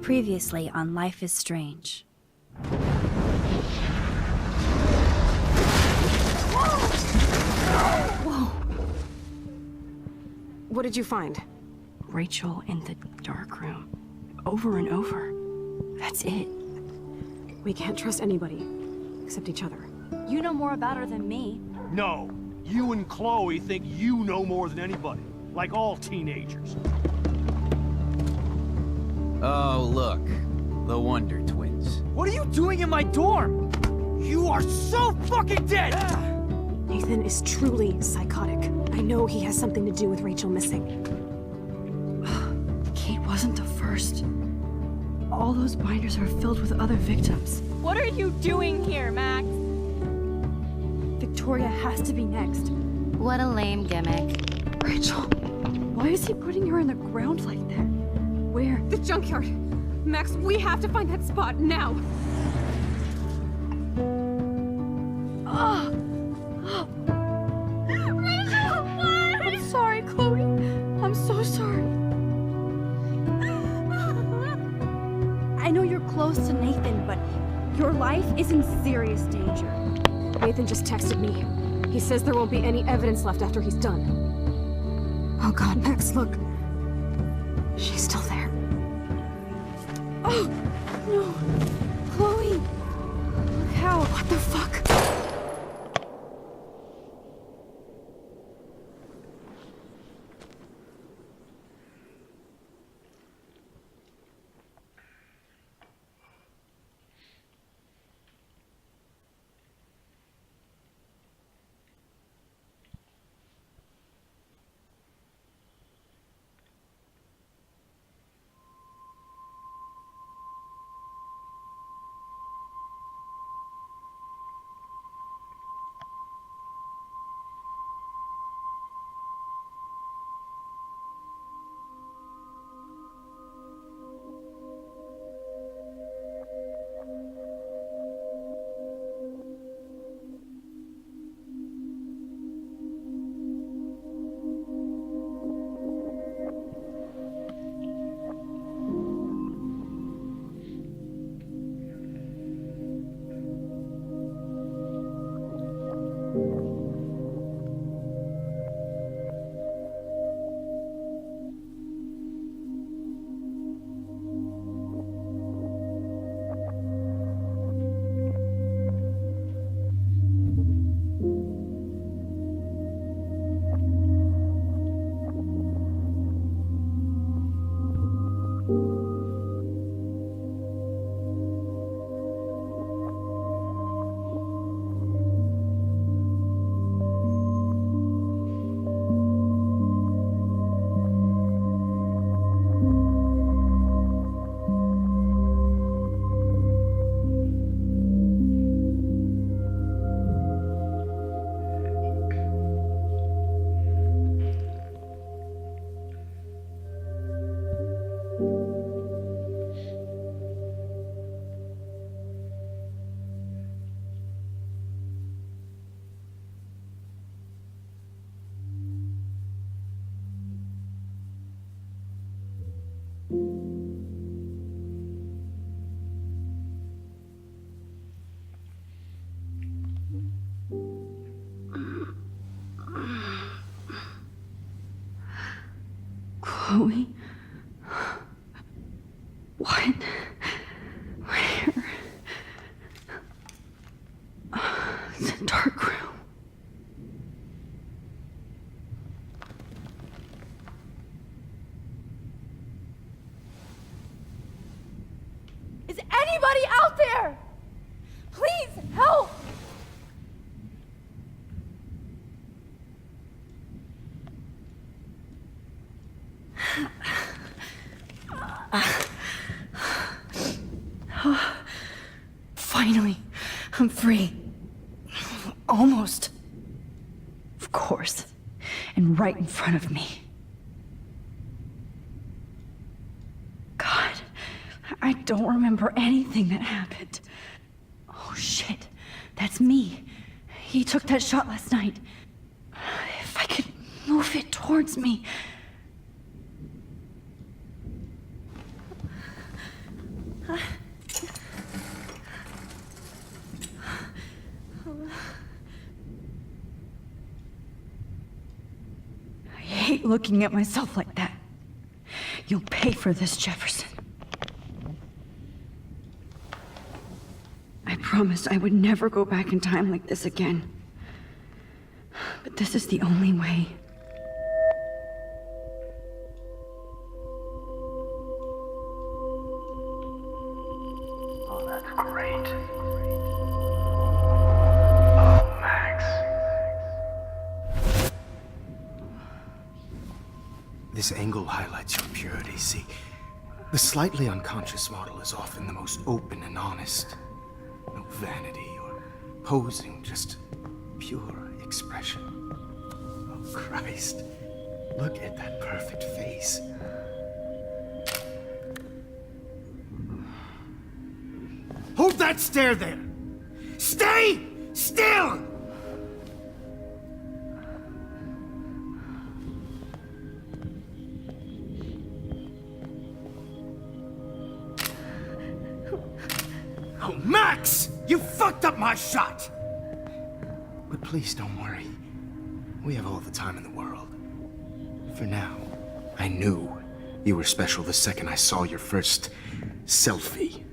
Previously on Life is Strange. Whoa! What did you find? Rachel in the dark room. Over and over. That's it. We can't trust anybody, except each other. You know more about her than me. No. You and Chloe think you know more than anybody. Like all teenagers. Oh, look. The Wonder Twins. What are you doing in my dorm? You are so fucking dead! Nathan is truly psychotic. I know he has something to do with Rachel missing. Kate wasn't the first. All those binders are filled with other victims. What are you doing here, Max? Victoria has to be next. What a lame gimmick. Rachel, why is he putting her in the ground like that? Where? The junkyard! Max, we have to find that spot now! Rachel, what? I'm sorry, Chloe. I'm so sorry. I know you're close to Nathan, but your life is in serious danger. Nathan just texted me. He says there won't be any evidence left after he's done. Oh god, Max, look. She's still there. Oh, no. Chloe. Look how. What the fuck? Chloe? What? Where? The dark room. Is anybody out there? Please help! Finally, I'm free. Almost. Of course. And right in front of me. God, I don't remember anything that happened. Oh shit, that's me. He took that shot last night. If I could move it towards me. I hate looking at myself like that. You'll pay for this, Jefferson. I promised I would never go back in time like this again. But this is the only way. Oh, that's great. Oh, Max. This angle highlights your purity, see? The slightly unconscious model is often the most open and honest. No vanity or posing, just pure expression. Oh, Christ. Look at that perfect face. Hold that stare there! Stay still! Oh, Max! You fucked up my shot! But please don't worry. We have all the time in the world. For now, I knew you were special the second I saw your first selfie.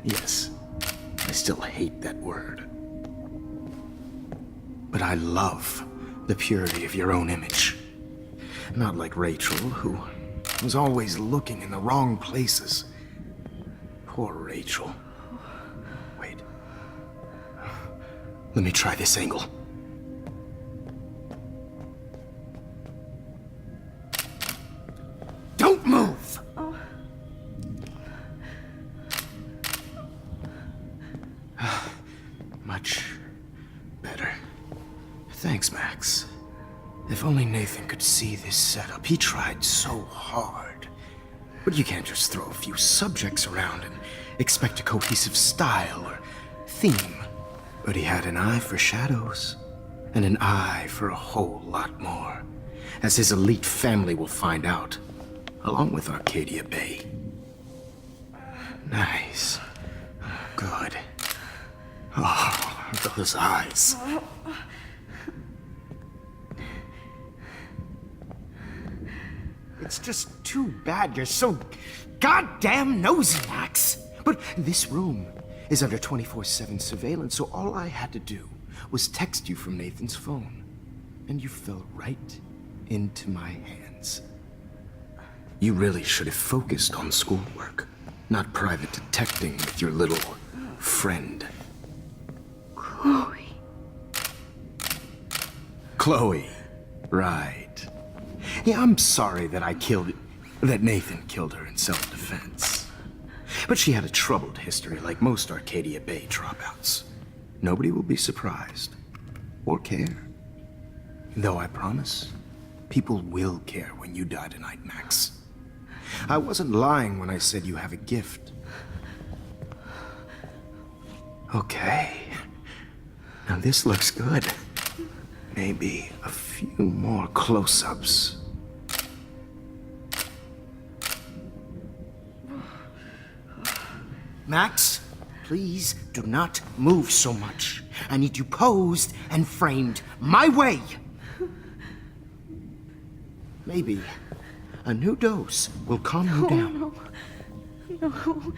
Yes, I still hate that word. But I love the purity of your own image. Not like Rachel, who was always looking in the wrong places. Poor Rachel. Wait. Let me try this angle. Don't move! Much better. Thanks, Max. If only Nathan could see this setup. He tried so hard. But you can't just throw a few subjects around and expect a cohesive style or theme. But he had an eye for shadows, and an eye for a whole lot more, as his elite family will find out, along with Arcadia Bay. Nice. Good. Oh, those eyes. It's just too bad you're so goddamn nosy, Max. But this room is under 24/7 surveillance, so all I had to do was text you from Nathan's phone. And you fell right into my hands. You really should have focused on schoolwork, not private detecting with your little friend. Chloe. Chloe. Right. Yeah, I'm sorry that that Nathan killed her in self-defense. But she had a troubled history like most Arcadia Bay dropouts. Nobody will be surprised. Or care. Though I promise, people will care when you die tonight, Max. I wasn't lying when I said you have a gift. Okay. Now this looks good. Maybe a few more close-ups. Max, please do not move so much. I need you posed and framed my way. Maybe a new dose will calm you down. No.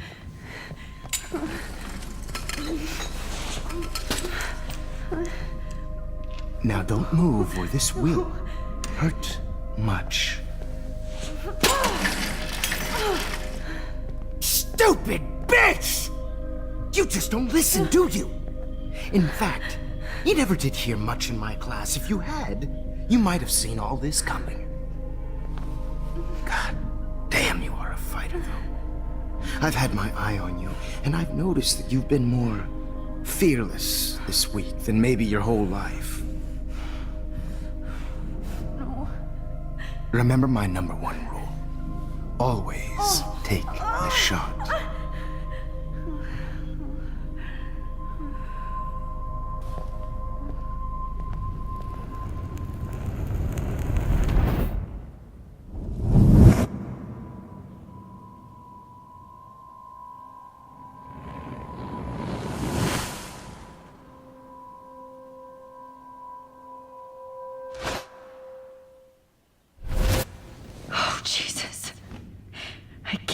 Now don't move or this will hurt much. Stupid bitch! You just don't listen, do you? In fact, you never did hear much in my class. If you had, you might have seen all this coming. God damn, you are a fighter, though. I've had my eye on you, and I've noticed that you've been more fearless this week than maybe your whole life. No. Remember my #1 rule. Always take the shot.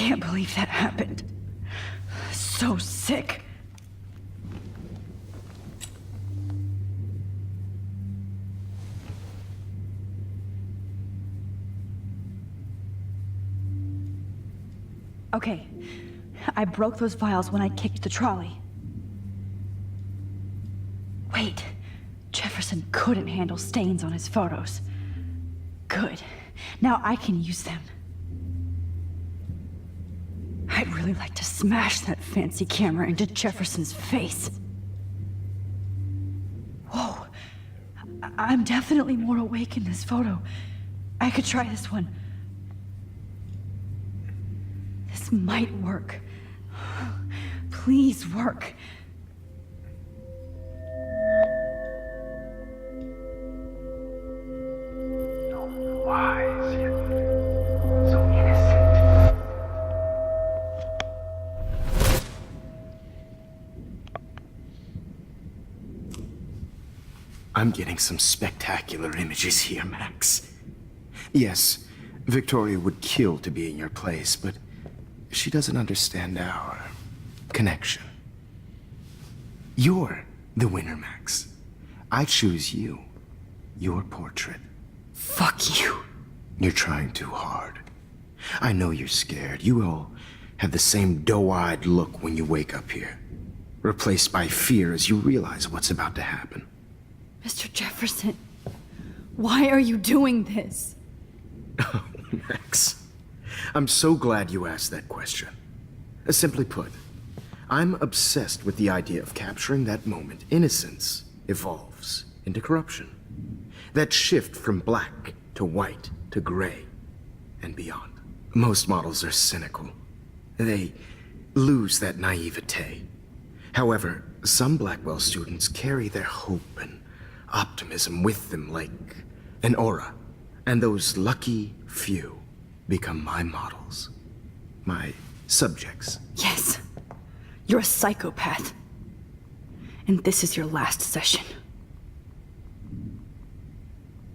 can't believe that happened. So sick. Okay, I broke those files when I kicked the trolley. Wait, Jefferson couldn't handle stains on his photos. Good. Now I can use them. I'd really like to smash that fancy camera into Jefferson's face. Whoa. I'm definitely more awake in this photo. I could try this one. This might work. Please work. So wise, yet so innocent. I'm getting some spectacular images here, Max. Yes, Victoria would kill to be in your place, but she doesn't understand our connection. You're the winner, Max. I choose you. Your portrait. Fuck you. You're trying too hard. I know you're scared. You all have the same doe-eyed look when you wake up here, replaced by fear as you realize what's about to happen. Mr. Jefferson, why are you doing this? Oh, Max. I'm so glad you asked that question. Simply put, I'm obsessed with the idea of capturing that moment innocence evolves into corruption. That shift from black to white to gray and beyond. Most models are cynical. They lose that naivete. However, some Blackwell students carry their hope and optimism with them like an aura. And those lucky few become my models. My subjects. Yes, you're a psychopath. And this is your last session.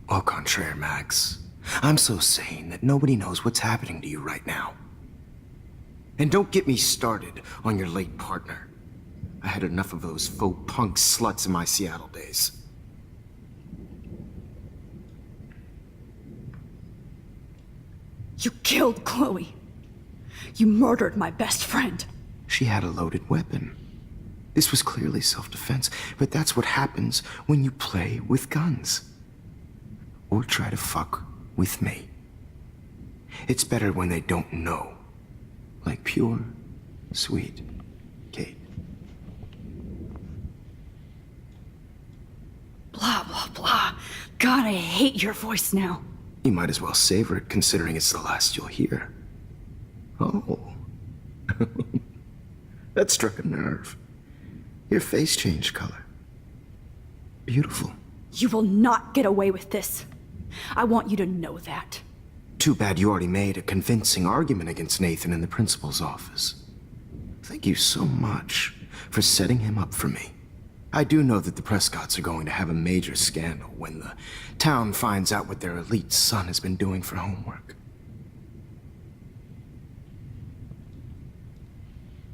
Au contraire, Max. I'm so sane that nobody knows what's happening to you right now. And don't get me started on your late partner. I had enough of those faux punk sluts in my Seattle days. You killed Chloe. You murdered my best friend. She had a loaded weapon. This was clearly self-defense, but that's what happens when you play with guns. Or try to fuck with me. It's better when they don't know. Like pure, sweet Kate. Blah, blah, blah. God, I hate your voice now. You might as well savor it, considering it's the last you'll hear. Oh. That struck a nerve. Your face changed color. Beautiful. You will not get away with this. I want you to know that. Too bad you already made a convincing argument against Nathan in the principal's office. Thank you so much for setting him up for me. I do know that the Prescotts are going to have a major scandal when the town finds out what their elite son has been doing for homework.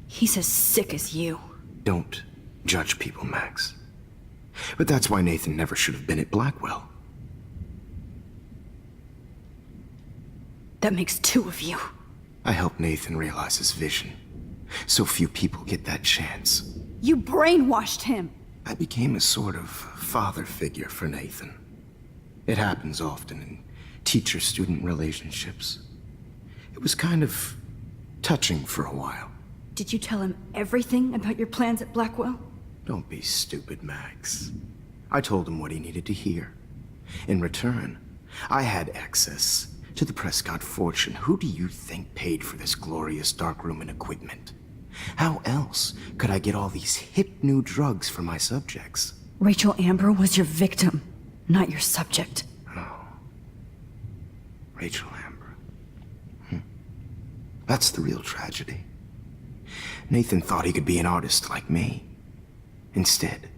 He's as sick as you. Don't judge people, Max. But that's why Nathan never should have been at Blackwell. That makes two of you. I helped Nathan realize his vision. So few people get that chance. You brainwashed him. I became a sort of father figure for Nathan. It happens often in teacher-student relationships. It was kind of touching for a while. Did you tell him everything about your plans at Blackwell? Don't be stupid, Max. I told him what he needed to hear. In return, I had access to the Prescott fortune. Who do you think paid for this glorious darkroom and equipment? How else could I get all these hip new drugs for my subjects? Rachel Amber was your victim, not your subject. Oh. Rachel Amber. That's the real tragedy. Nathan thought he could be an artist like me. Instead,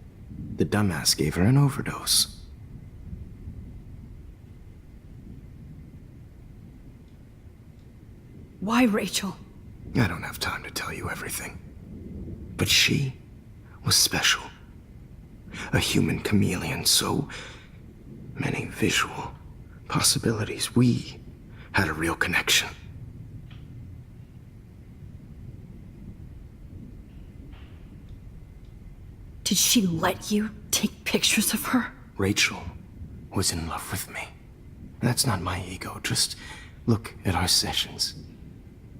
the dumbass gave her an overdose. Why Rachel? I don't have time to tell you everything. But she was special. A human chameleon, so many visual possibilities. We had a real connection. Did she let you take pictures of her? Rachel was in love with me. That's not my ego. Just look at our sessions.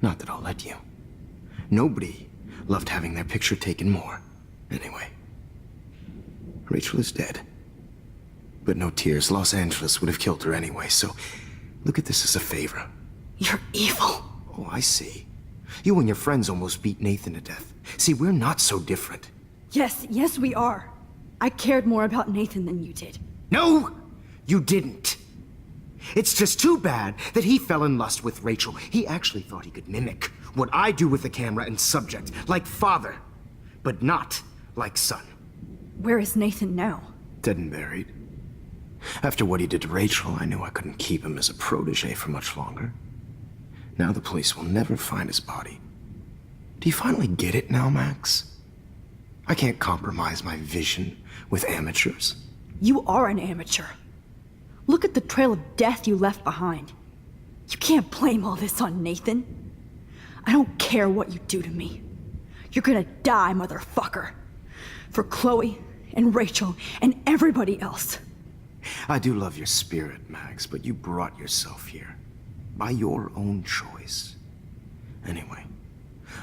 Not that I'll let you. Nobody loved having their picture taken more. Anyway, Rachel is dead. But no tears. Los Angeles would have killed her anyway, so look at this as a favor. You're evil. Oh, I see. You and your friends almost beat Nathan to death. See, we're not so different. Yes, we are. I cared more about Nathan than you did. No, you didn't. It's just too bad that he fell in lust with Rachel. He actually thought he could mimic what I do with the camera and subject, like father, but not like son. Where is Nathan now? Dead and buried. After what he did to Rachel, I knew I couldn't keep him as a protege for much longer. Now the police will never find his body. Do you finally get it now, Max? I can't compromise my vision with amateurs. You are an amateur. Look at the trail of death you left behind. You can't blame all this on Nathan. I don't care what you do to me. You're gonna die, motherfucker. For Chloe and Rachel and everybody else. I do love your spirit, Max, but you brought yourself here. By your own choice. Anyway,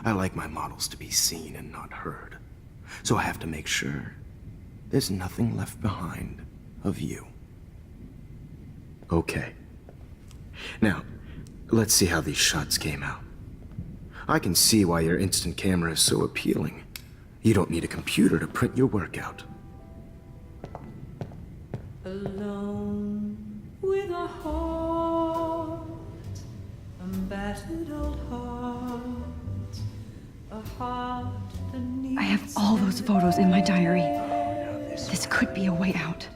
I like my models to be seen and not heard. So I have to make sure there's nothing left behind of you. Okay. Now, let's see how these shots came out. I can see why your instant camera is so appealing. You don't need a computer to print your work out. Alone with a heart, a battered old heart, a heart that needs. I have all those photos in my diary. This could be a way out.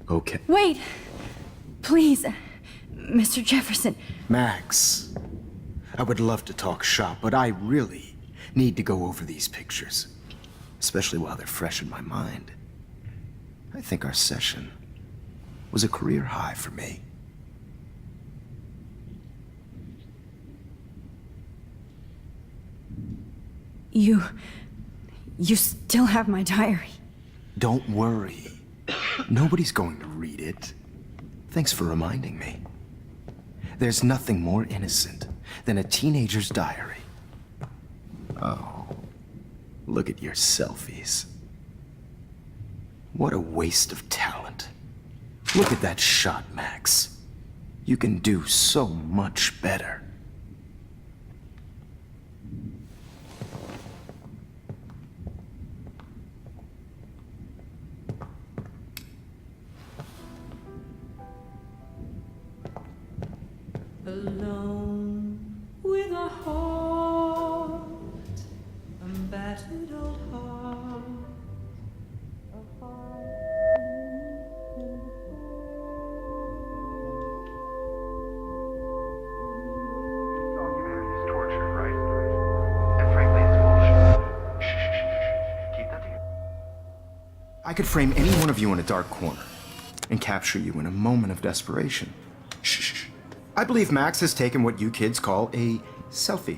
Okay. Wait! Please, Mr. Jefferson. Max, I would love to talk shop, but I really need to go over these pictures. Especially while they're fresh in my mind. I think our session was a career high for me. You still have my diary. Don't worry. Nobody's going to read it. Thanks for reminding me. There's nothing more innocent than a teenager's diary. Oh, look at your selfies. What a waste of talent. Look at that shot, Max. You can do so much better. Alone with a heart, a battered old heart, a heart. All you heard is torture, right? And frankly, it's bullshit. Shh. Keep that to yourself. I could frame any one of you in a dark corner and capture you in a moment of desperation. Shh. I believe Max has taken what you kids call a selfie.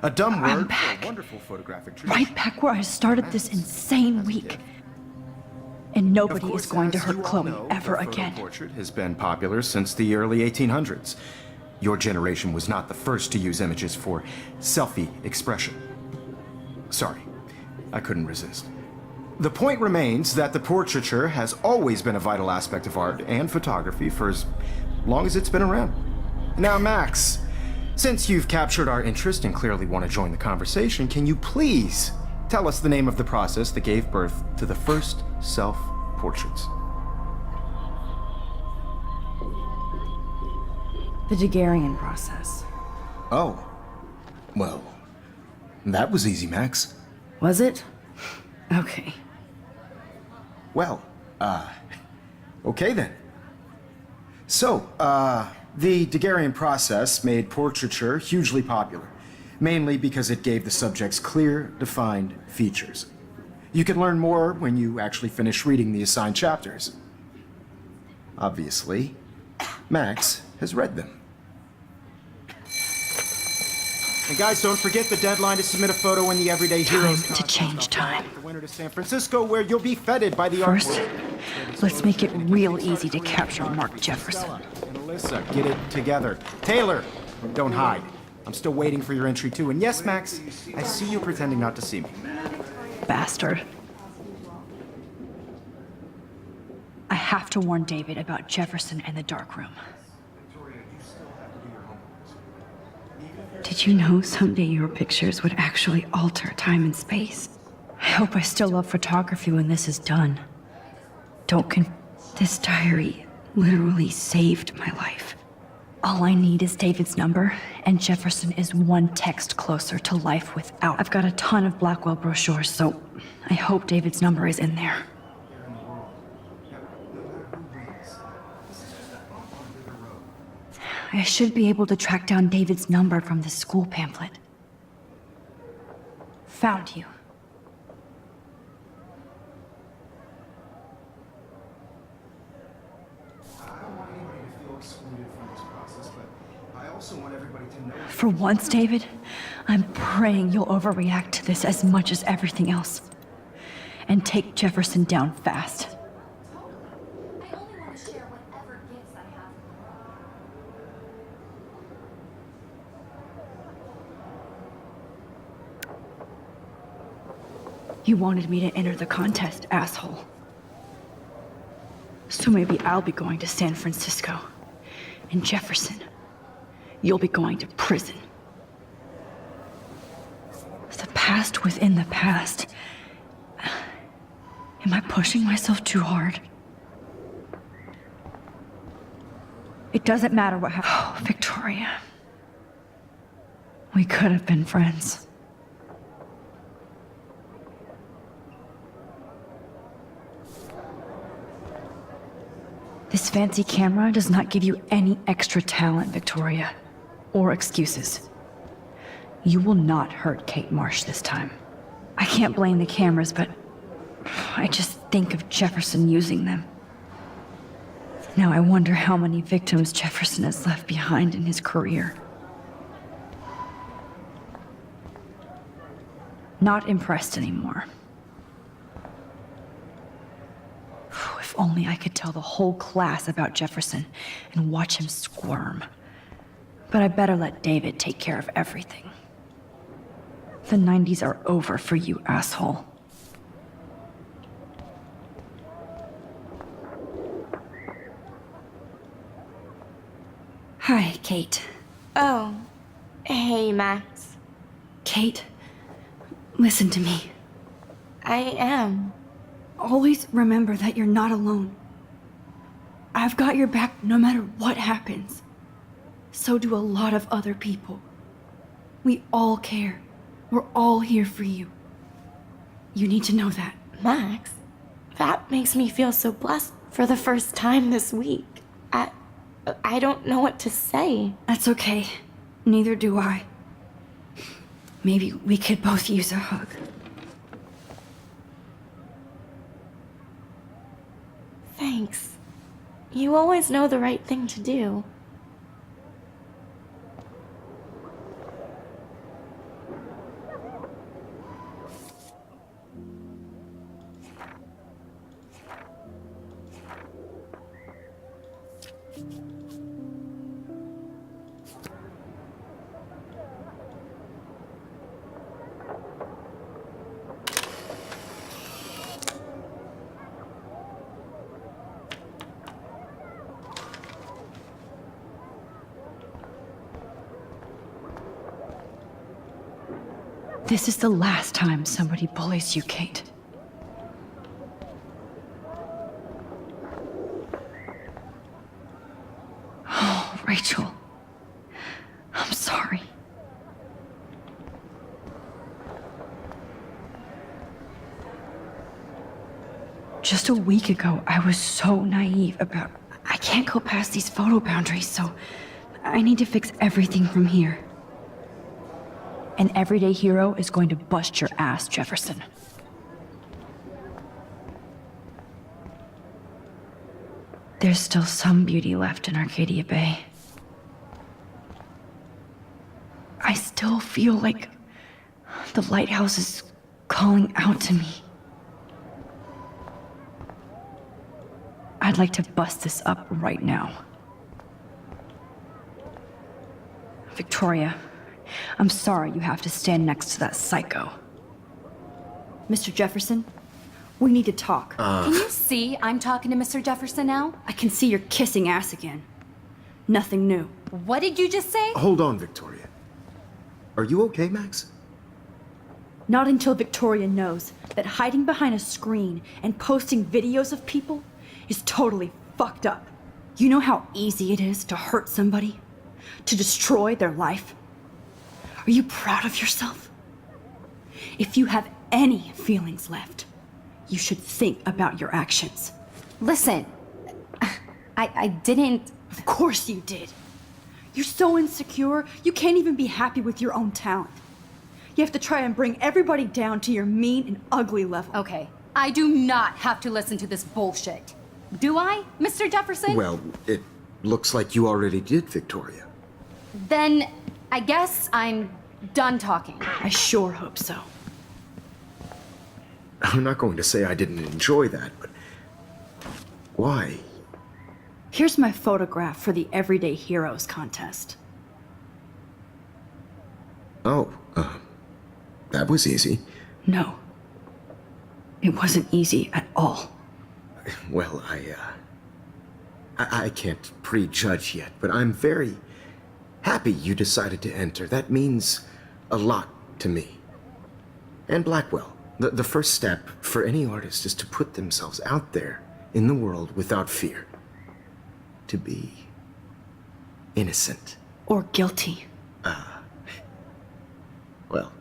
A dumb word I'm for back. a wonderful photographic tradition. Right back where I started this insane week. And nobody is going to hurt Chloe ever again. Portrait has been popular since the early 1800s. Your generation was not the first to use images for selfie expression. Sorry, I couldn't resist. The point remains that the portraiture has always been a vital aspect of art and photography for as long as it's been around. Now, Max, since you've captured our interest and clearly want to join the conversation, can you please tell us the name of the process that gave birth to the first self-portraits? The Daguerrean process. Oh, well, that was easy, Max. Was it? Okay. Well, okay then. So, the Daguerrean process made portraiture hugely popular, mainly because it gave the subjects clear, defined features. You can learn more when you actually finish reading the assigned chapters. Obviously, Max has read them. And guys, don't forget the deadline to submit a photo in the Everyday Heroes Time to change time. The winter to San Francisco, where you'll be feted by the First, artwork. let's make it real easy to capture Mark Jefferson. And Alyssa, get it together. Taylor, don't hide. I'm still waiting for your entry too. And yes, Max, I see you pretending not to see me. Bastard. I have to warn David about Jefferson and the dark room. Did you know someday your pictures would actually alter time and space? I hope I still love photography when this is done. This diary literally saved my life. All I need is David's number, and Jefferson is one text closer to life without. I've got a ton of Blackwell brochures, so I hope David's number is in there. I should be able to track down David's number from the school pamphlet. Found you. For once, David, I'm praying you'll overreact to this as much as everything else. And take Jefferson down fast. I only want to share whatever gifts I have. You wanted me to enter the contest, asshole. So maybe I'll be going to San Francisco. And Jefferson, you'll be going to prison. The past within the past. Am I pushing myself too hard? It doesn't matter what happened. Oh, Victoria. We could have been friends. This fancy camera does not give you any extra talent, Victoria. Or excuses. You will not hurt Kate Marsh this time. I can't blame the cameras, but I just think of Jefferson using them. Now I wonder how many victims Jefferson has left behind in his career. Not impressed anymore. If only I could tell the whole class about Jefferson and watch him squirm. But I better let David take care of everything. The 90s are over for you, asshole. Hi, Kate. Oh, hey, Max. Kate, listen to me. I am. Always remember that you're not alone. I've got your back no matter what happens. So do a lot of other people. We all care. We're all here for you. You need to know that. Max, that makes me feel so blessed for the first time this week. I don't know what to say. That's okay. Neither do I. Maybe we could both use a hug. Thanks. You always know the right thing to do. This is the last time somebody bullies you, Kate. Oh, Rachel. I'm sorry. Just a week ago, I was so naive about... I can't can't go past these photo boundaries, so I need to fix everything from here. An everyday hero is going to bust your ass, Jefferson. There's still some beauty left in Arcadia Bay. I still feel like the lighthouse is calling out to me. I'd like to bust this up right now. Victoria, I'm sorry you have to stand next to that psycho. Mr. Jefferson, we need to talk. Can you see I'm talking to Mr. Jefferson now? I can see you're kissing ass again. Nothing new. What did you just say? Hold on, Victoria. Are you okay, Max? Not until Victoria knows that hiding behind a screen and posting videos of people is totally fucked up. You know how easy it is to hurt somebody? To destroy their life? Are you proud of yourself? If you have any feelings left, you should think about your actions. Listen, I didn't... Of course you did. You're so insecure, you can't even be happy with your own talent. You have to try and bring everybody down to your mean and ugly level. Okay, I do not have to listen to this bullshit. Do I, Mr. Jefferson? Well, it looks like you already did, Victoria. Then I guess I'm done talking. I sure hope so. I'm not going to say I didn't enjoy that, but why? Here's my photograph for the Everyday Heroes contest. Oh, that was easy. No. It wasn't easy at all. Well, I can't prejudge yet, but I'm very happy you decided to enter. That means a lot to me. And Blackwell. The first step for any artist is to put themselves out there in the world without fear. To be innocent. Or guilty. Well,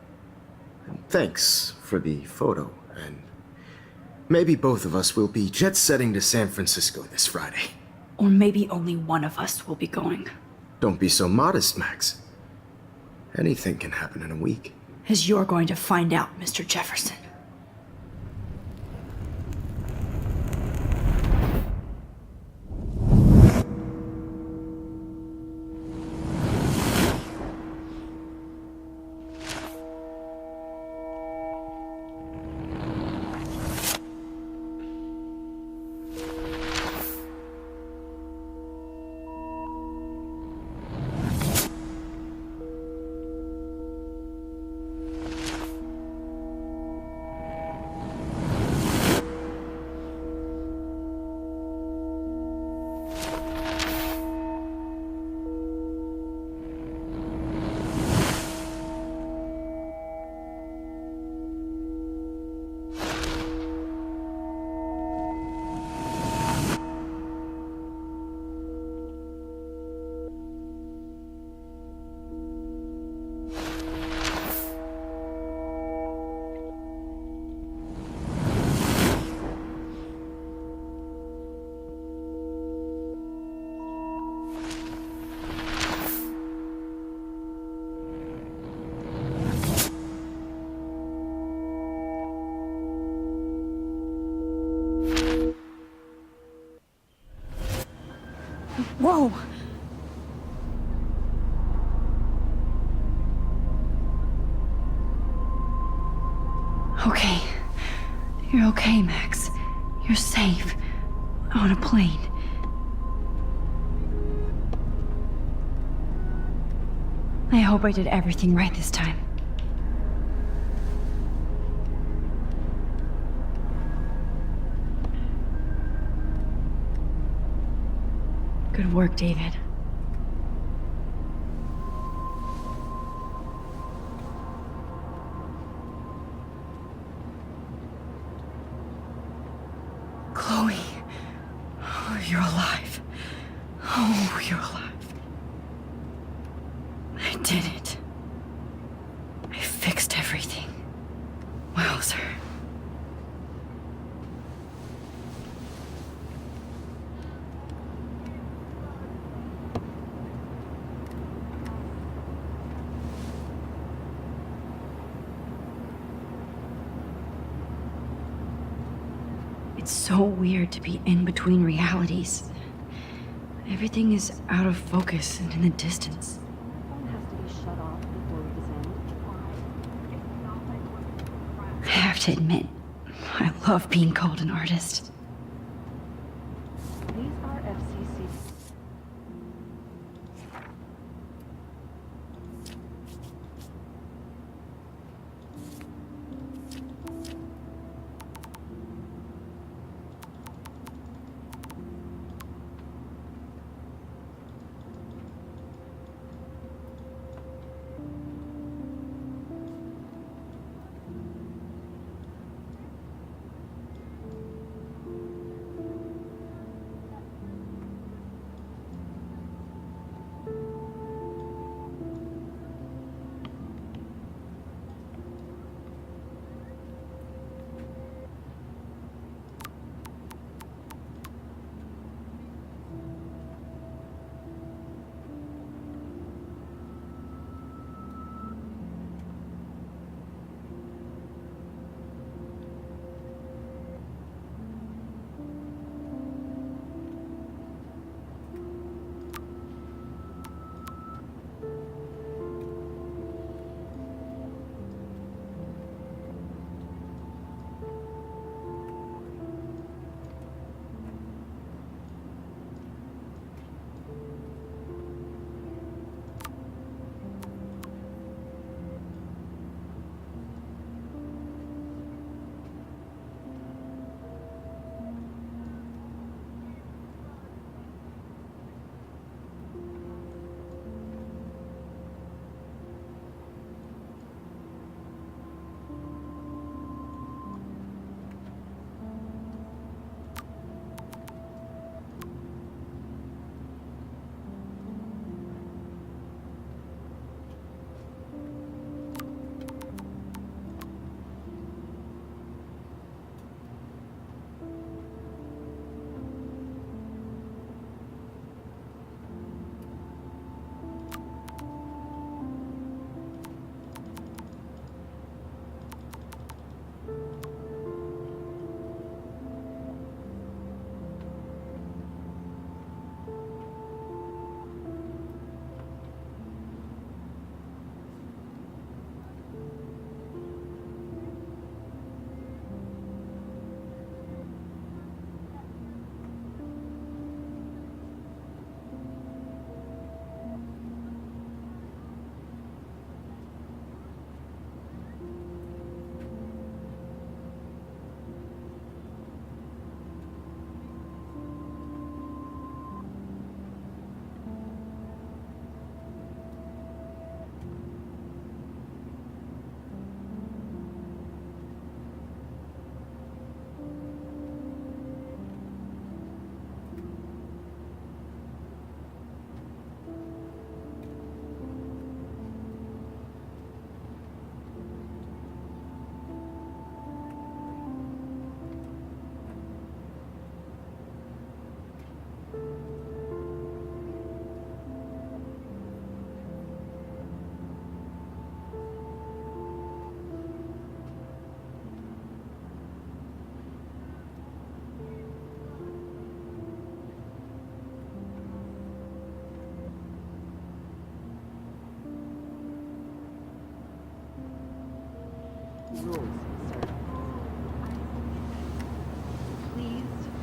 thanks for the photo, and maybe both of us will be jet-setting to San Francisco this Friday. Or maybe only one of us will be going. Don't be so modest, Max. Anything can happen in a week. As you're going to find out, Mr. Jefferson. Whoa! Okay. You're okay, Max. You're safe. On a plane. I hope I did everything right this time. Good work, David. Chloe. Oh, you're alive. Oh, you're alive. I did it. I fixed everything. Wowzer. It's so weird to be in between realities. Everything is out of focus and in the distance. I have to admit, I love being called an artist. These are FCC.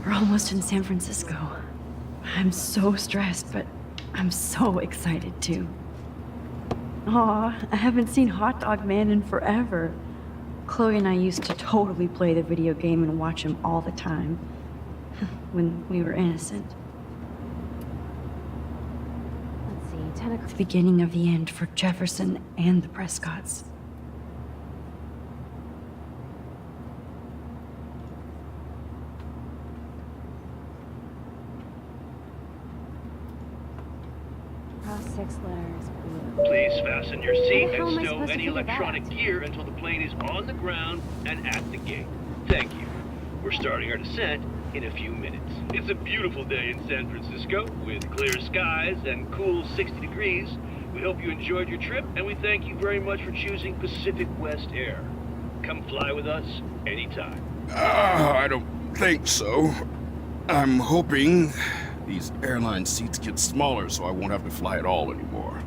We're almost in San Francisco. I'm so stressed, but I'm so excited too. Aw, I haven't seen Hot Dog Man in forever. Chloe and I used to totally play the video game and watch him all the time. When we were innocent. Let's see, 10 o'clock. The beginning of the end for Jefferson and the Prescotts. Cross 6 letters. Blue. Please fasten your seat How the hell and am I stow supposed to any feel electronic that? gear until the plane is on the ground and at the gate. Thank you. We're starting our descent in a few minutes. It's a beautiful day in San Francisco with clear skies and cool 60 degrees. We hope you enjoyed your trip, and we thank you very much for choosing Pacific West Air. Come fly with us anytime. I don't think so. I'm hoping these airline seats get smaller so I won't have to fly at all anymore.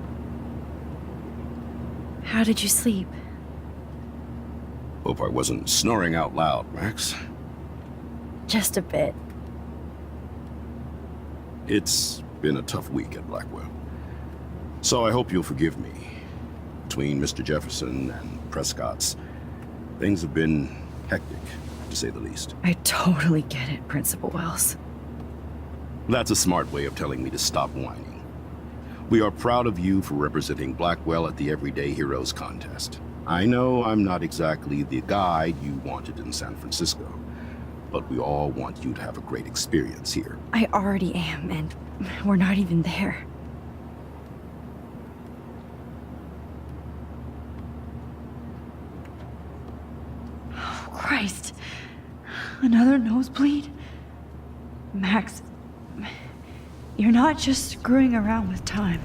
How did you sleep? Hope I wasn't snoring out loud, Max. Just a bit. It's been a tough week at Blackwell. So I hope you'll forgive me. Between Mr. Jefferson and Prescott's, things have been hectic, to say the least. I totally get it, Principal Wells. That's a smart way of telling me to stop whining. We are proud of you for representing Blackwell at the Everyday Heroes contest. I know I'm not exactly the guide you wanted in San Francisco, but we all want you to have a great experience here. I already am, and we're not even there. Oh, Christ. Another nosebleed? Max, you're not just screwing around with time.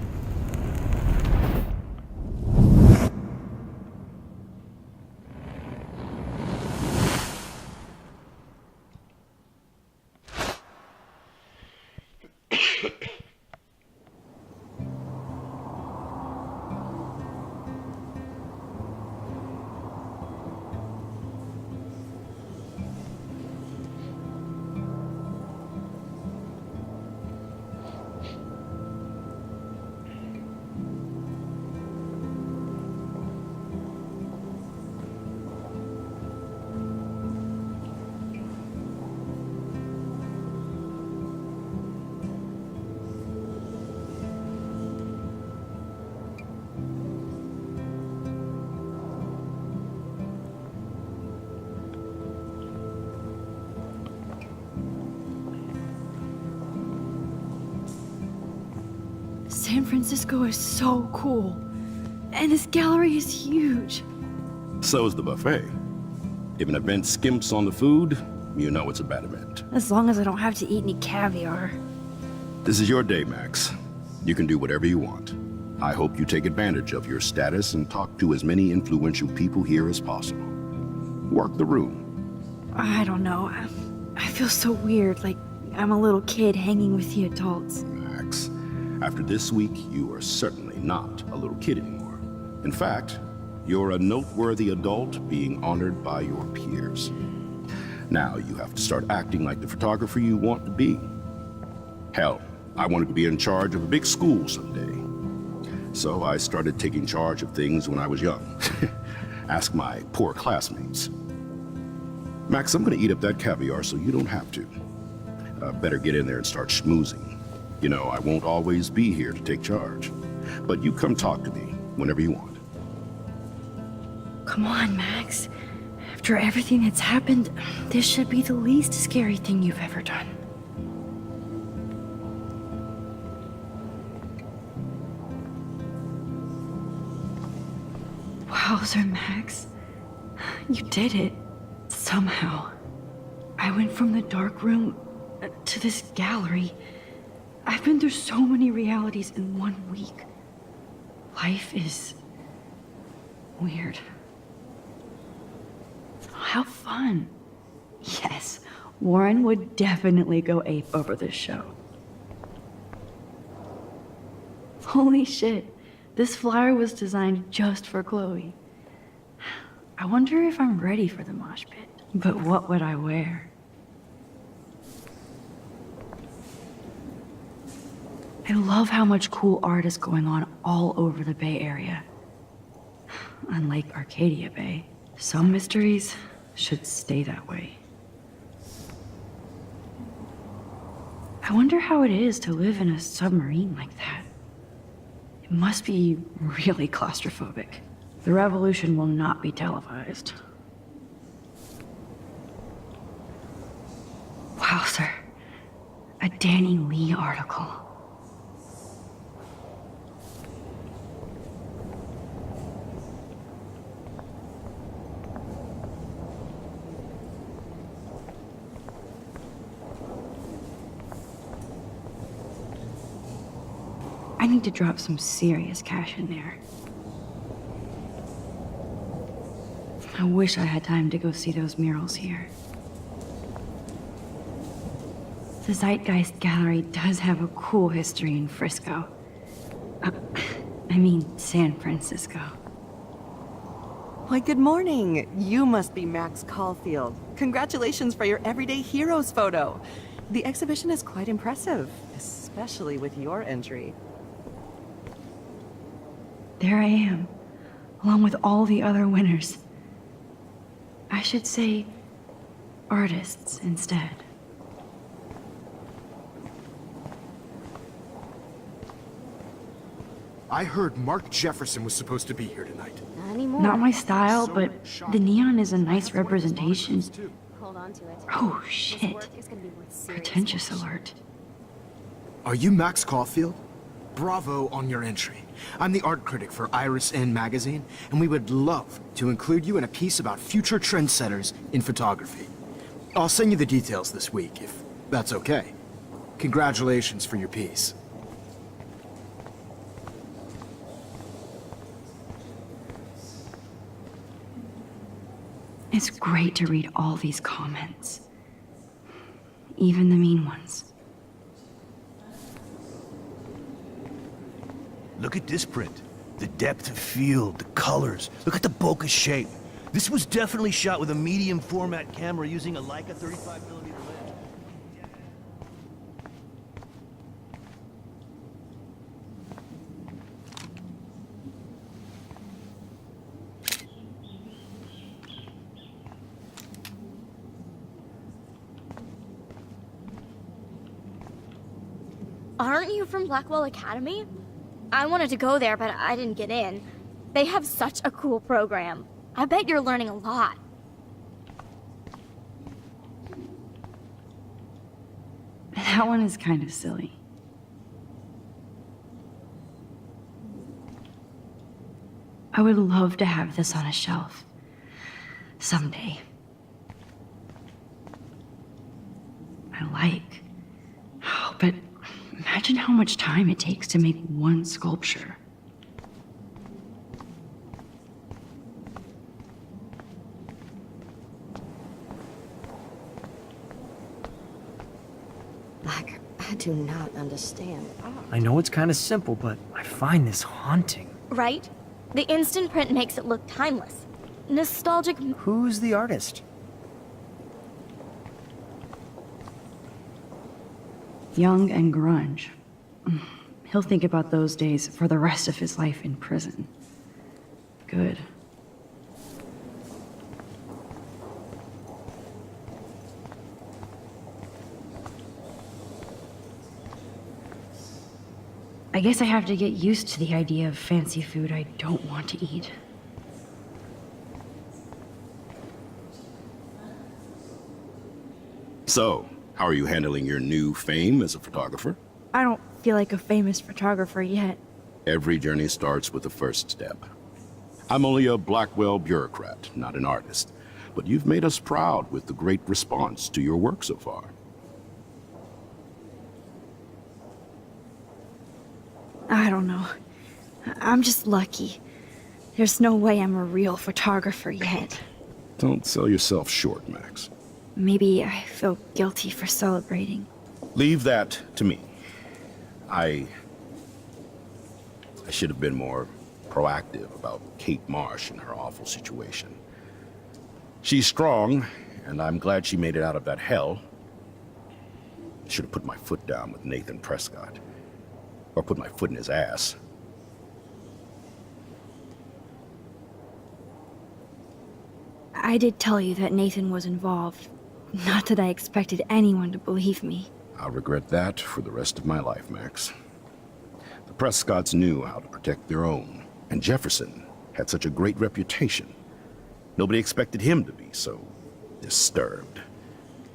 San Francisco is so cool. And this gallery is huge. So is the buffet. If an event skimps on the food, you know it's a bad event. As long as I don't have to eat any caviar. This is your day, Max. You can do whatever you want. I hope you take advantage of your status and talk to as many influential people here as possible. Work the room. I don't know. I feel so weird, like I'm a little kid hanging with the adults. Max, after this week, you are certainly not a little kid anymore. In fact, you're a noteworthy adult being honored by your peers. Now you have to start acting like the photographer you want to be. Hell, I wanted to be in charge of a big school someday. So I started taking charge of things when I was young. Ask my poor classmates. Max, I'm gonna eat up that caviar so you don't have to. Better get in there and start schmoozing. You know, I won't always be here to take charge. But you come talk to me whenever you want. Come on, Max. After everything that's happened, this should be the least scary thing you've ever done. Wowzer, Max. You did it. Somehow. I went from the dark room to this gallery. I've been through so many realities in 1 week. Life is weird. How fun. Yes, Warren would definitely go ape over this show. Holy shit, this flyer was designed just for Chloe. I wonder if I'm ready for the mosh pit. But what would I wear? I love how much cool art is going on all over the Bay Area. Unlike Arcadia Bay, some mysteries should stay that way. I wonder how it is to live in a submarine like that. It must be really claustrophobic. The revolution will not be televised. Wow, sir. A Danny Lee article. I need to drop some serious cash in there. I wish I had time to go see those murals here. The Zeitgeist Gallery does have a cool history in Frisco. I mean, San Francisco. Why, good morning. You must be Max Caulfield. Congratulations for your Everyday Heroes photo. The exhibition is quite impressive, especially with your entry. There I am, along with all the other winners. I should say artists instead. I heard Mark Jefferson was supposed to be here tonight. Not anymore. Not my style, but the neon is a nice representation. Hold on to it. Oh, This shit. work is gonna be worth serious Pretentious watch. alert. Are you Max Caulfield? Bravo on your entry. I'm the art critic for Iris N magazine, and we would love to include you in a piece about future trendsetters in photography. I'll send you the details this week, if that's okay. Congratulations for your piece. It's great to read all these comments. Even the mean ones. Look at this print. The depth of field, the colors. Look at the bokeh shape. This was definitely shot with a medium format camera using a Leica 35mm lens. Aren't you from Blackwell Academy? I wanted to go there, but I didn't get in. They have such a cool program. I bet you're learning a lot. That one is kind of silly. I would love to have this on a shelf. Someday. I like. Oh, but imagine how much time it takes to make one sculpture. I do not understand. I know it's kind of simple, but I find this haunting. Right? The instant print makes it look timeless. Nostalgic. Who's the artist? Young and grunge. He'll think about those days for the rest of his life in prison. Good. I guess I have to get used to the idea of fancy food I don't want to eat. So, how are you handling your new fame as a photographer? I don't feel like a famous photographer yet. Every journey starts with the first step. I'm only a Blackwell bureaucrat, not an artist. But you've made us proud with the great response to your work so far. I don't know. I'm just lucky. There's no way I'm a real photographer yet. Don't sell yourself short, Max. Maybe I feel guilty for celebrating. Leave that to me. I should have been more proactive about Kate Marsh and her awful situation. She's strong, and I'm glad she made it out of that hell. Should have put my foot down with Nathan Prescott. Or put my foot in his ass. I did tell you that Nathan was involved. Not that I expected anyone to believe me. I'll regret that for the rest of my life, Max. The Prescotts knew how to protect their own, and Jefferson had such a great reputation. Nobody expected him to be so disturbed.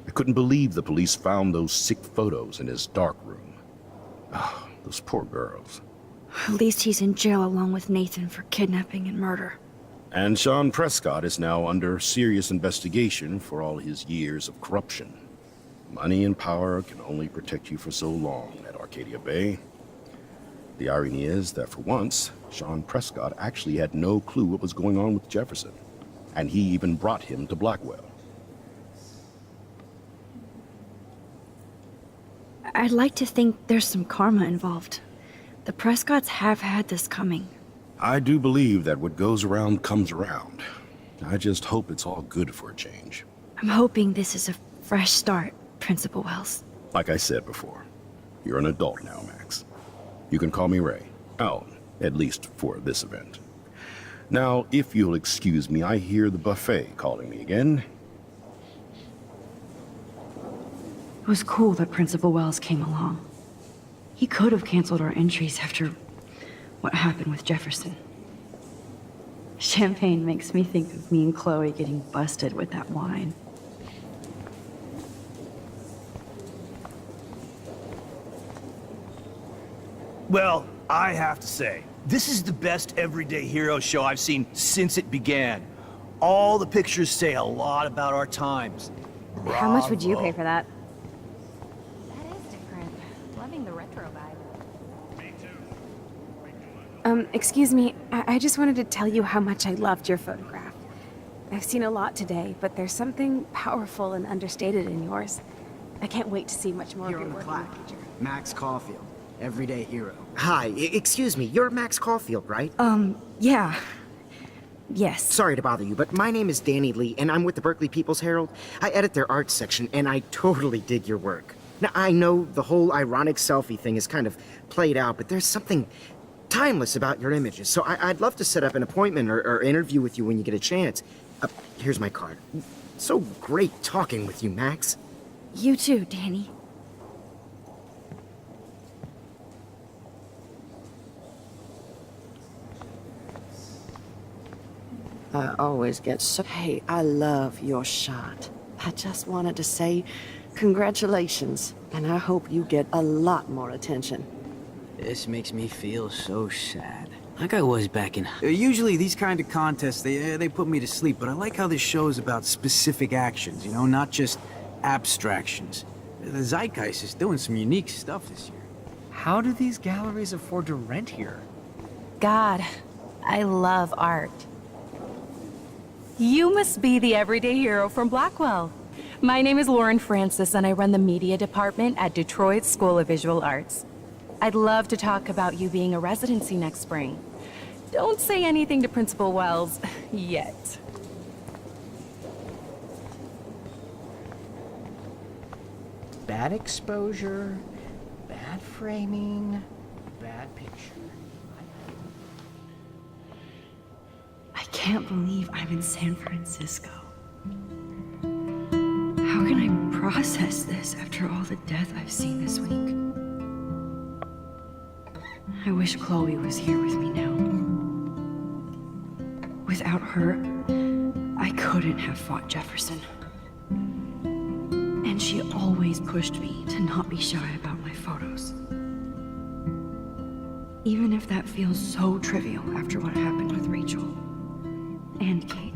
I couldn't believe the police found those sick photos in his dark room. Oh, those poor girls. At least he's in jail along with Nathan for kidnapping and murder. And Sean Prescott is now under serious investigation for all his years of corruption. Money and power can only protect you for so long at Arcadia Bay. The irony is that for once, Sean Prescott actually had no clue what was going on with Jefferson. And he even brought him to Blackwell. I'd like to think there's some karma involved. The Prescotts have had this coming. I do believe that what goes around comes around. I just hope it's all good for a change. I'm hoping this is a fresh start, Principal Wells. Like I said before, you're an adult now, Max. You can call me Ray. Oh, at least for this event. Now, if you'll excuse me, I hear the buffet calling me again. It was cool that Principal Wells came along. He could have canceled our entries after what happened with Jefferson. Champagne makes me think of me and Chloe getting busted with that wine. Well, I have to say, this is the best everyday hero show I've seen since it began. All the pictures say a lot about our times. How much would you Bravo. pay for that? That is different. Loving the retro vibe. Excuse me, I just wanted to tell you how much I loved your photograph. I've seen a lot today, but there's something powerful and understated in yours. I can't wait to see much more Here of on your the work in plaque, the future. Max Caulfield, everyday hero. Hi, excuse me, you're Max Caulfield, right? Yeah. Yes. Sorry to bother you, but my name is Danny Lee, and I'm with the Berkeley People's Herald. I edit their arts section, and I totally dig your work. Now, I know the whole ironic selfie thing is kind of played out, but there's something timeless about your images, so I'd love to set up an appointment or interview with you when you get a chance. Here's my card. So great talking with you, Max. You too, Danny. I always get so... Hey, I love your shot. I just wanted to say congratulations, and I hope you get a lot more attention. This makes me feel so sad. Like I was back in... Usually these kind of contests, they put me to sleep, but I like how this show is about specific actions, you know, not just abstractions. The Zeitgeist is doing some unique stuff this year. How do these galleries afford to rent here? God, I love art. You must be the everyday hero from Blackwell. My name is Lauren Francis, and I run the media department at Detroit School of Visual Arts. I'd love to talk about you being a residency next spring. Don't say anything to Principal Wells yet. Bad exposure, bad framing, bad picture. I can't believe I'm in San Francisco. How can I process this after all the death I've seen this week? I wish Chloe was here with me now. Without her, I couldn't have fought Jefferson. And she always pushed me to not be shy about my photos. Even if that feels so trivial after what happened with Rachel and Kate.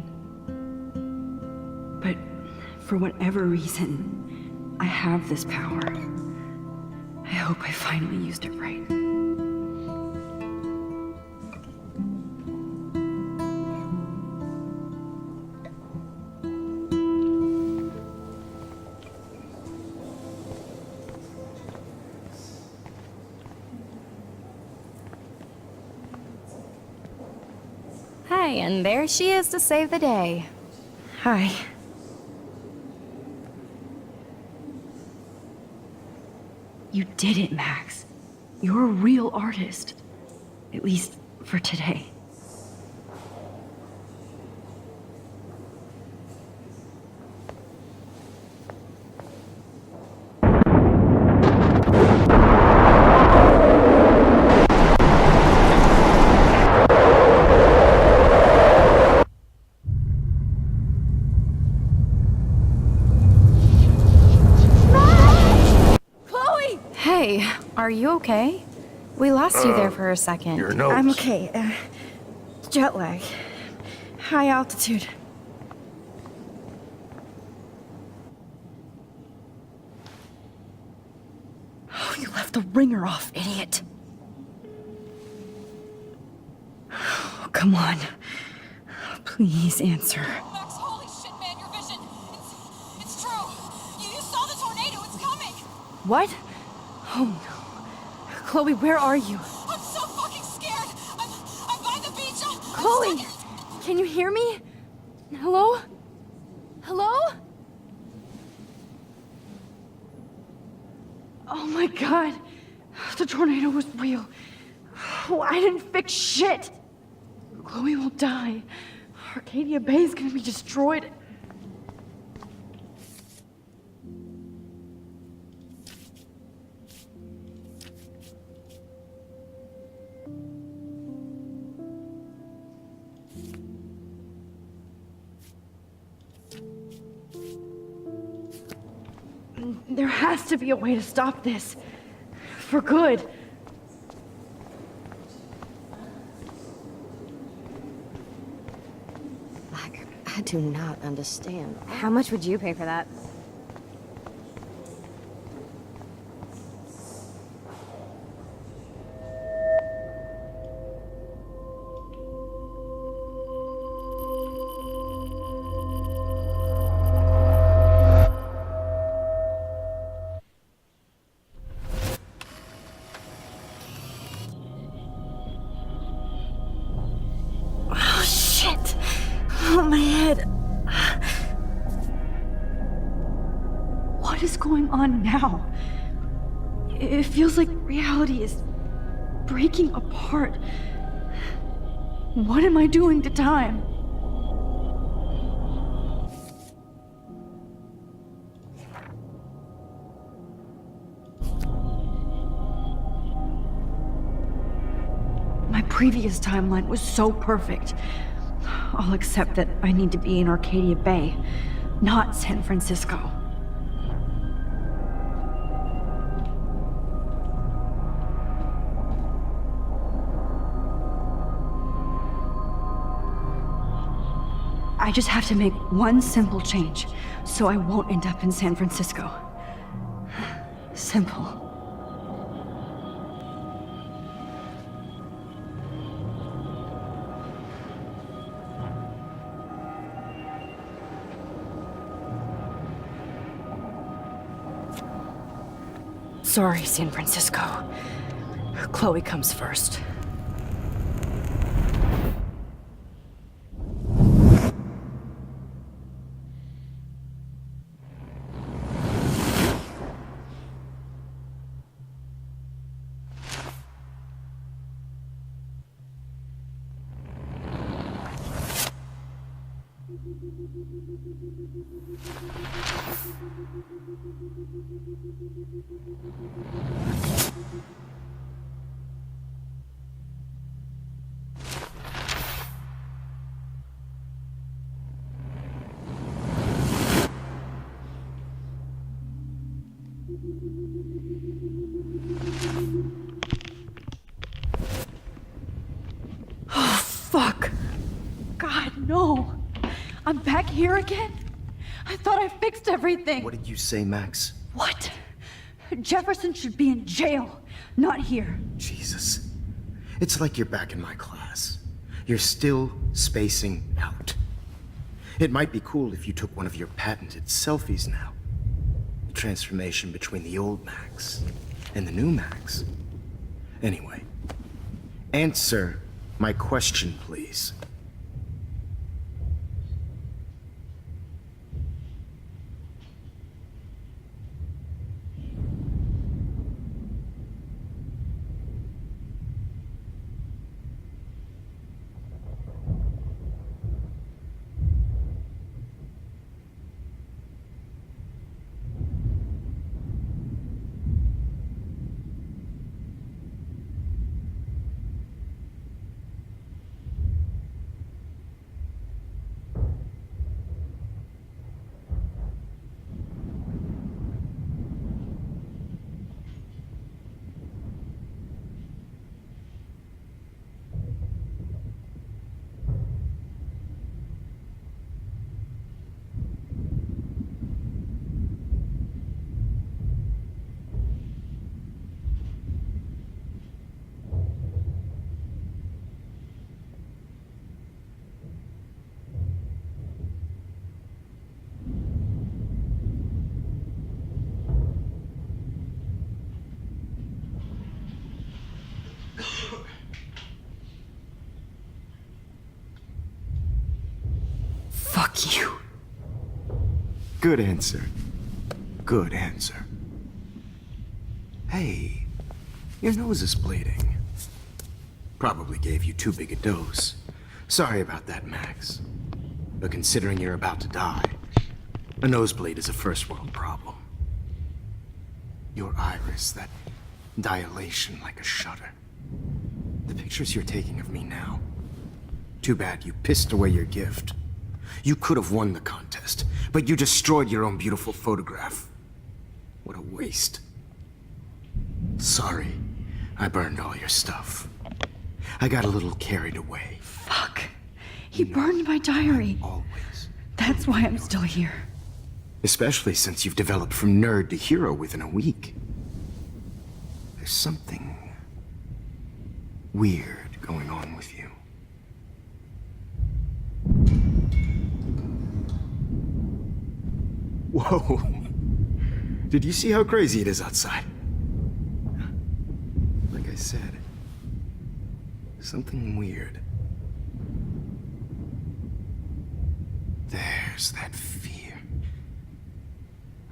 But for whatever reason, I have this power. I hope I finally used it right. Hi, and there she is to save the day. Hi. You did it, Max. You're a real artist. At least for today. Hey, are you okay? We lost you there for a second. Your nose. I'm okay. Jet lag. High altitude. Oh, you left the ringer off, idiot. Oh, come on. Please answer. Max, holy shit, man, your vision. It's true. You saw the tornado. It's coming. What? Oh no. Chloe, where are you? I'm so fucking scared. I'm by the beach. Chloe! Can you hear me? Hello? Hello? Oh my god. The tornado was real. Oh, I didn't fix shit. Chloe will die. Arcadia Bay is gonna be destroyed. There has to be a way to stop this. For good. I do not understand. How much would you pay for that? Oh shit! Oh, my head. What is going on now? It feels like reality is breaking apart. What am I doing to time? My previous timeline was so perfect. I'll accept that I need to be in Arcadia Bay, not San Francisco. I just have to make one simple change, so I won't end up in San Francisco. Simple. Sorry, San Francisco. Chloe comes first. Oh, fuck. God, no. I'm back here again? I thought I fixed everything. What did you say, Max? What? Jefferson should be in jail, not here. Jesus. It's like you're back in my class. You're still spacing out. It might be cool if you took one of your patented selfies now. The transformation between the old Max and the new Max. Anyway, answer my question, please. Fuck you. Good answer. Good answer. Hey, your nose is bleeding. Probably gave you too big a dose. Sorry about that, Max. But considering you're about to die, a nosebleed is a first world problem. Your iris, that dilation like a shutter. The pictures you're taking of me now. Too bad you pissed away your gift. You could have won the contest, but you destroyed your own beautiful photograph. What a waste. Sorry, I burned all your stuff. I got a little carried away. Fuck. He burned my diary. Always. That's why I'm still here. Especially since you've developed from nerd to hero within a week. There's something weird going on with you. Whoa. Did you see how crazy it is outside? Like I said, something weird. There's that fear.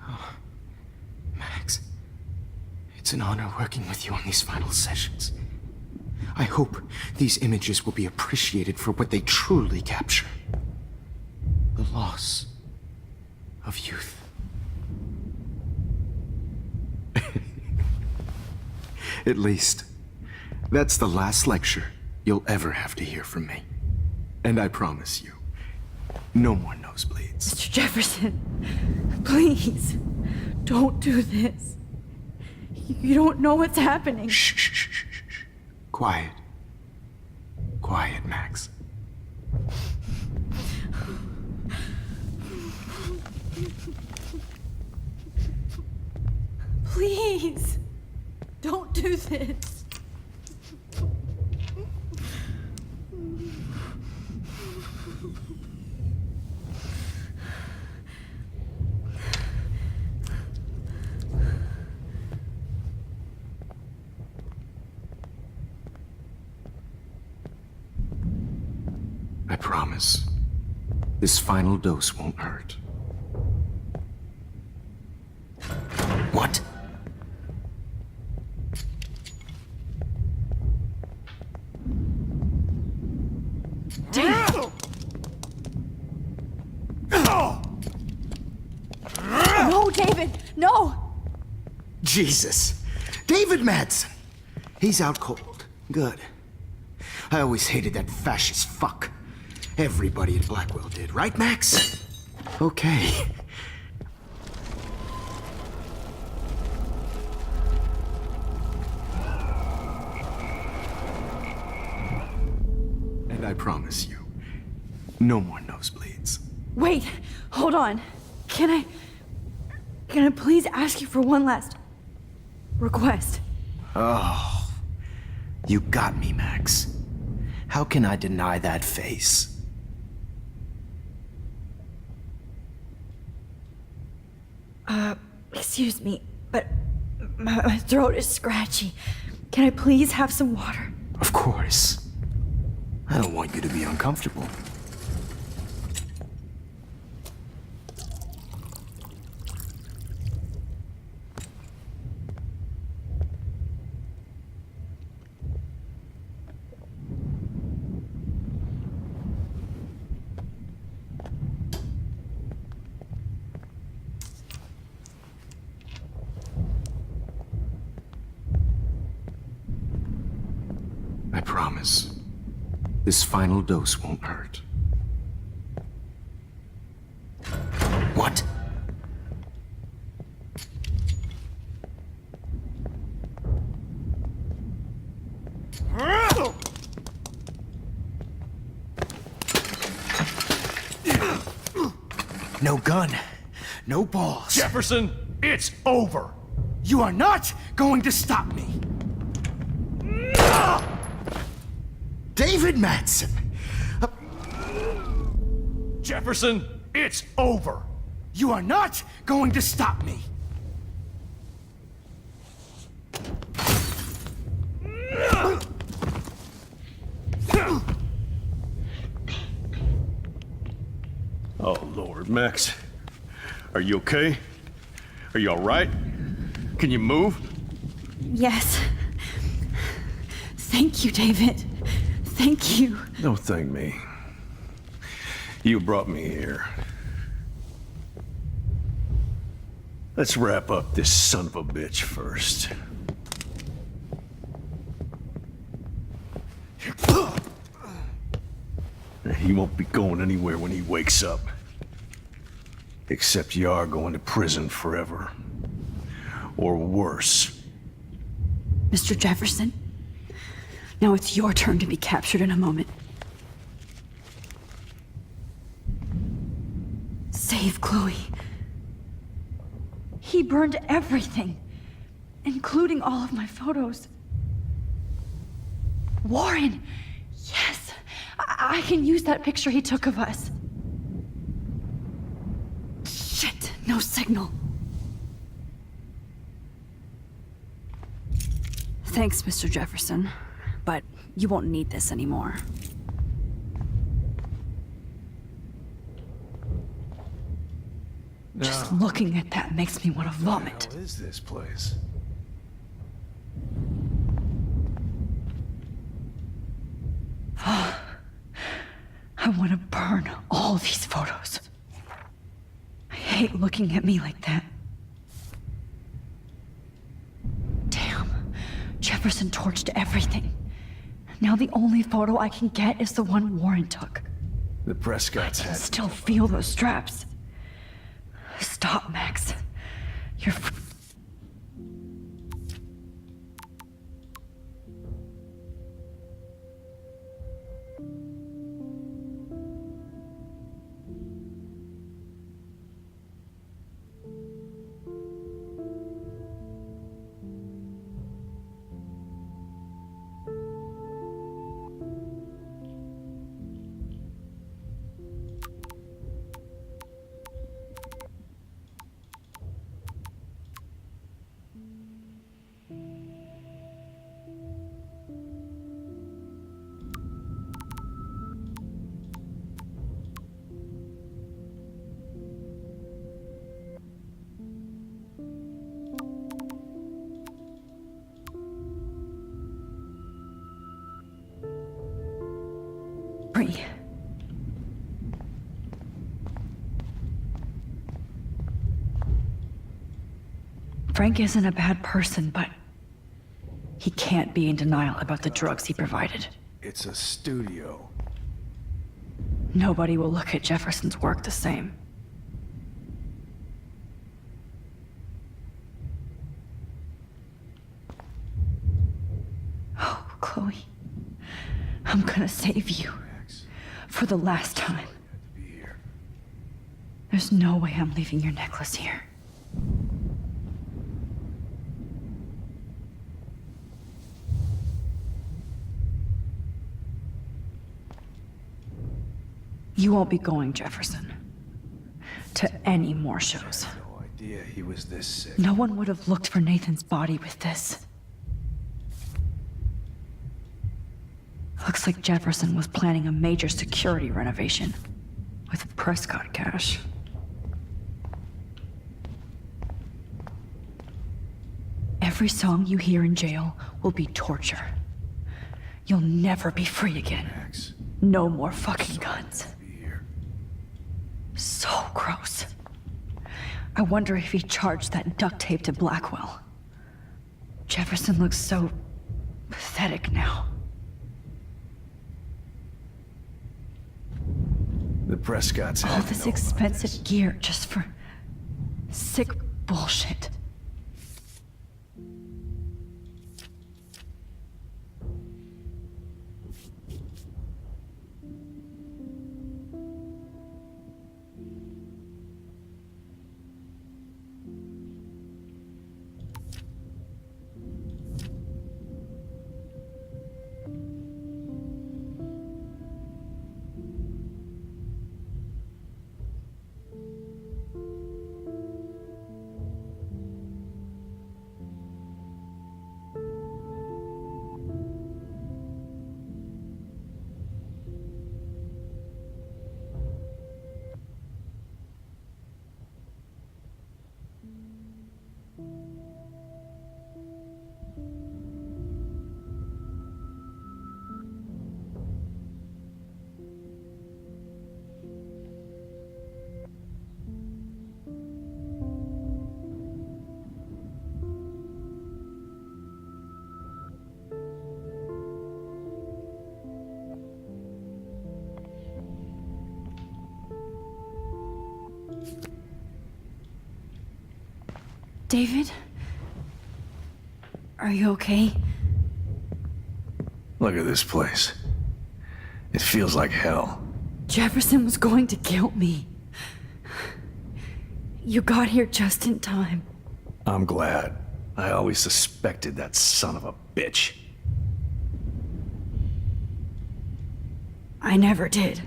Oh, Max, it's an honor working with you on these final sessions. I hope these images will be appreciated for what they truly capture. The loss of youth. At least, that's the last lecture you'll ever have to hear from me. And I promise you, no more nosebleeds. Mr. Jefferson, please, don't do this. You don't know what's happening. Shh, shh, shh, shh, shh. Quiet. Quiet, Max. Please, don't do this. I promise, this final dose won't hurt. What? No, David, no! Jesus. David Madsen. He's out cold. Good. I always hated that fascist fuck. Everybody at Blackwell did, right, Max? Okay. And I promise you, no more nosebleeds. Wait, hold on. Can I please ask you for one last request? Oh, you got me, Max. How can I deny that face? Excuse me, but my throat is scratchy. Can I please have some water? Of course. I don't want you to be uncomfortable. I promise, this final dose won't hurt. What? No gun, no balls. Jefferson, it's over. You are not going to stop me. David Madsen. Jefferson, it's over. You are not going to stop me. Oh, Lord, Max. Are you okay? Are you all right? Can you move? Yes. Thank you, David. Thank you. Don't thank me. You brought me here. Let's wrap up this son of a bitch first. He won't be going anywhere when he wakes up. Except you are going to prison forever. Or worse. Mr. Jefferson, now it's your turn to be captured in a moment. Save Chloe. He burned everything, including all of my photos. Warren! Yes! I can use that picture he took of us. Shit, no signal. Thanks, Mr. Jefferson, but you won't need this anymore. Just looking at that makes me want to vomit. What is this place? I want to burn all these photos. I hate looking at me like that. Damn, Jefferson torched everything. Now the only photo I can get is the one Warren took. The Prescott's I can had still feel those straps. Stop, Max. You're... Free. Frank isn't a bad person, but he can't be in denial about the drugs he provided. It's a studio. Nobody will look at Jefferson's work the same. Oh, Chloe. I'm gonna save you. For the last time. There's no way I'm leaving your necklace here. You won't be going, Jefferson, to any more shows. I had no idea he was this sick. No one would have looked for Nathan's body with this. Looks like Jefferson was planning a major security renovation with Prescott cash. Every song you hear in jail will be torture. You'll never be free again. Max. No more fucking guns. So gross. I wonder if he charged that duct tape to Blackwell. Jefferson looks so pathetic now. The Prescott's All had to this know expensive about gear just for sick bullshit. David? Are you okay? Look at this place. It feels like hell. Jefferson was going to kill me. You got here just in time. I'm glad. I always suspected that son of a bitch. I never did.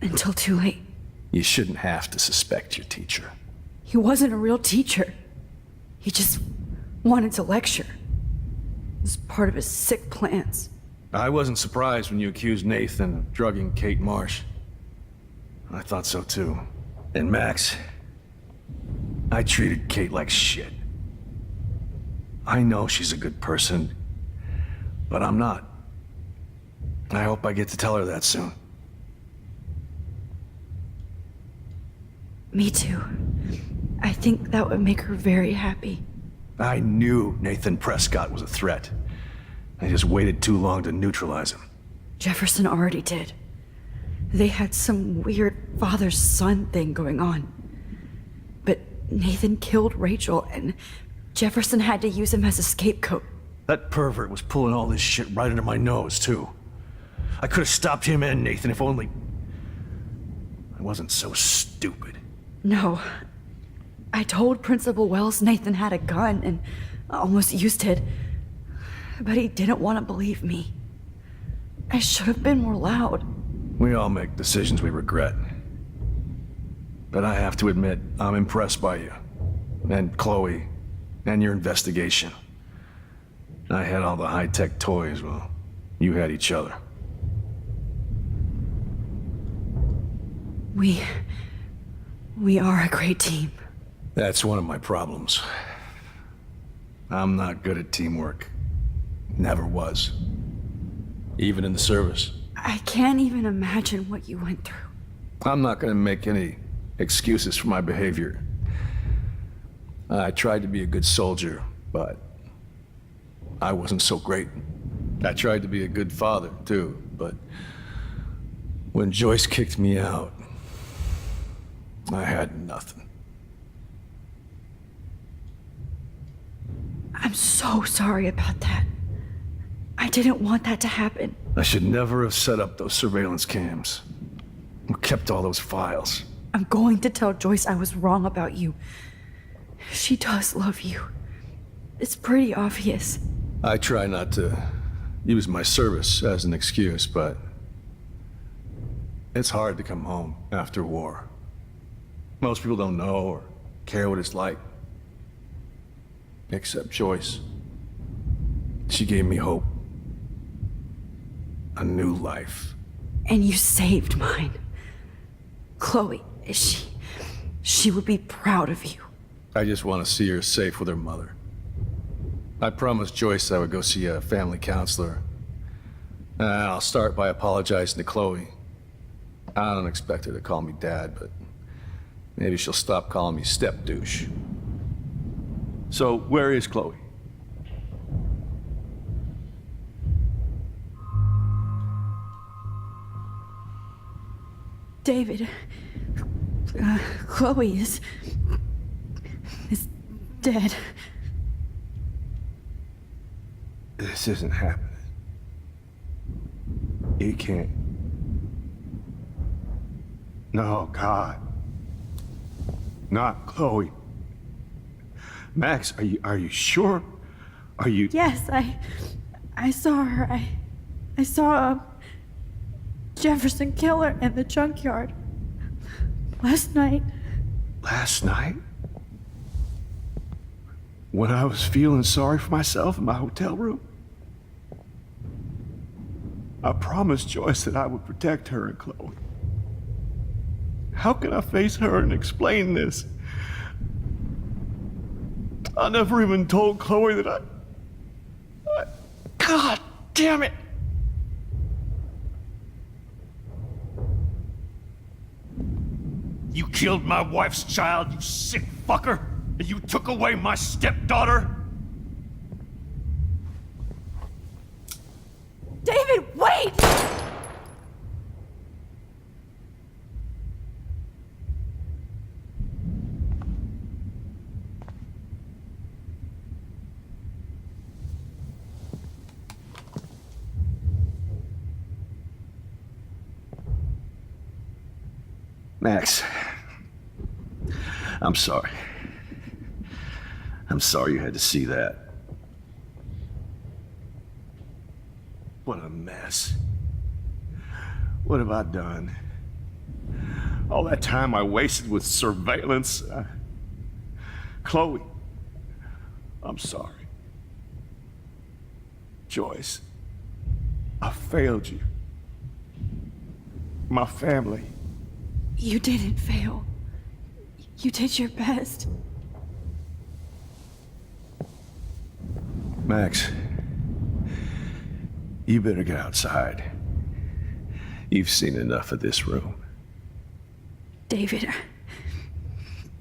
Until too late. You shouldn't have to suspect your teacher. He wasn't a real teacher. He just wanted to lecture. It was part of his sick plans. I wasn't surprised when you accused Nathan of drugging Kate Marsh. I thought so too. And Max, I treated Kate like shit. I know she's a good person, but I'm not. I hope I get to tell her that soon. Me too. I think that would make her very happy. I knew Nathan Prescott was a threat. I just waited too long to neutralize him. Jefferson already did. They had some weird father-son thing going on. But Nathan killed Rachel, and Jefferson had to use him as a scapegoat. That pervert was pulling all this shit right under my nose, too. I could have stopped him and Nathan if only I wasn't so stupid. No. I told Principal Wells Nathan had a gun and almost used it. But he didn't want to believe me. I should have been more loud. We all make decisions we regret. But I have to admit, I'm impressed by you. And Chloe. And your investigation. I had all the high-tech toys, well, you had each other. We are a great team. That's one of my problems. I'm not good at teamwork. Never was. Even in the service. I can't even imagine what you went through. I'm not gonna make any excuses for my behavior. I tried to be a good soldier, but I wasn't so great. I tried to be a good father, too, but when Joyce kicked me out, I had nothing. I'm so sorry about that. I didn't want that to happen. I should never have set up those surveillance cams. Or kept all those files. I'm going to tell Joyce I was wrong about you. She does love you. It's pretty obvious. I try not to use my service as an excuse, but it's hard to come home after war. Most people don't know or care what it's like. Except Joyce. She gave me hope. A new life. And you saved mine. Chloe, she would be proud of you. I just want to see her safe with her mother. I promised Joyce I would go see a family counselor. And I'll start by apologizing to Chloe. I don't expect her to call me Dad, but maybe she'll stop calling me step-douche. So, where is Chloe? David, Chloe is dead. This isn't happening. It can't. No, God. Not Chloe. Max, are you sure? Are you... Yes, I saw her. I saw Jefferson kill her in the junkyard. Last night. Last night? When I was feeling sorry for myself in my hotel room? I promised Joyce that I would protect her and Chloe. How can I face her and explain this? I never even told Chloe that I... God damn it! You killed my wife's child, you sick fucker! And you took away my stepdaughter? David, wait! Max, I'm sorry. I'm sorry you had to see that. What a mess. What have I done? All that time I wasted with surveillance. Chloe, I'm sorry. Joyce, I failed you. My family. You didn't fail. You did your best. Max, you better get outside. You've seen enough of this room. David,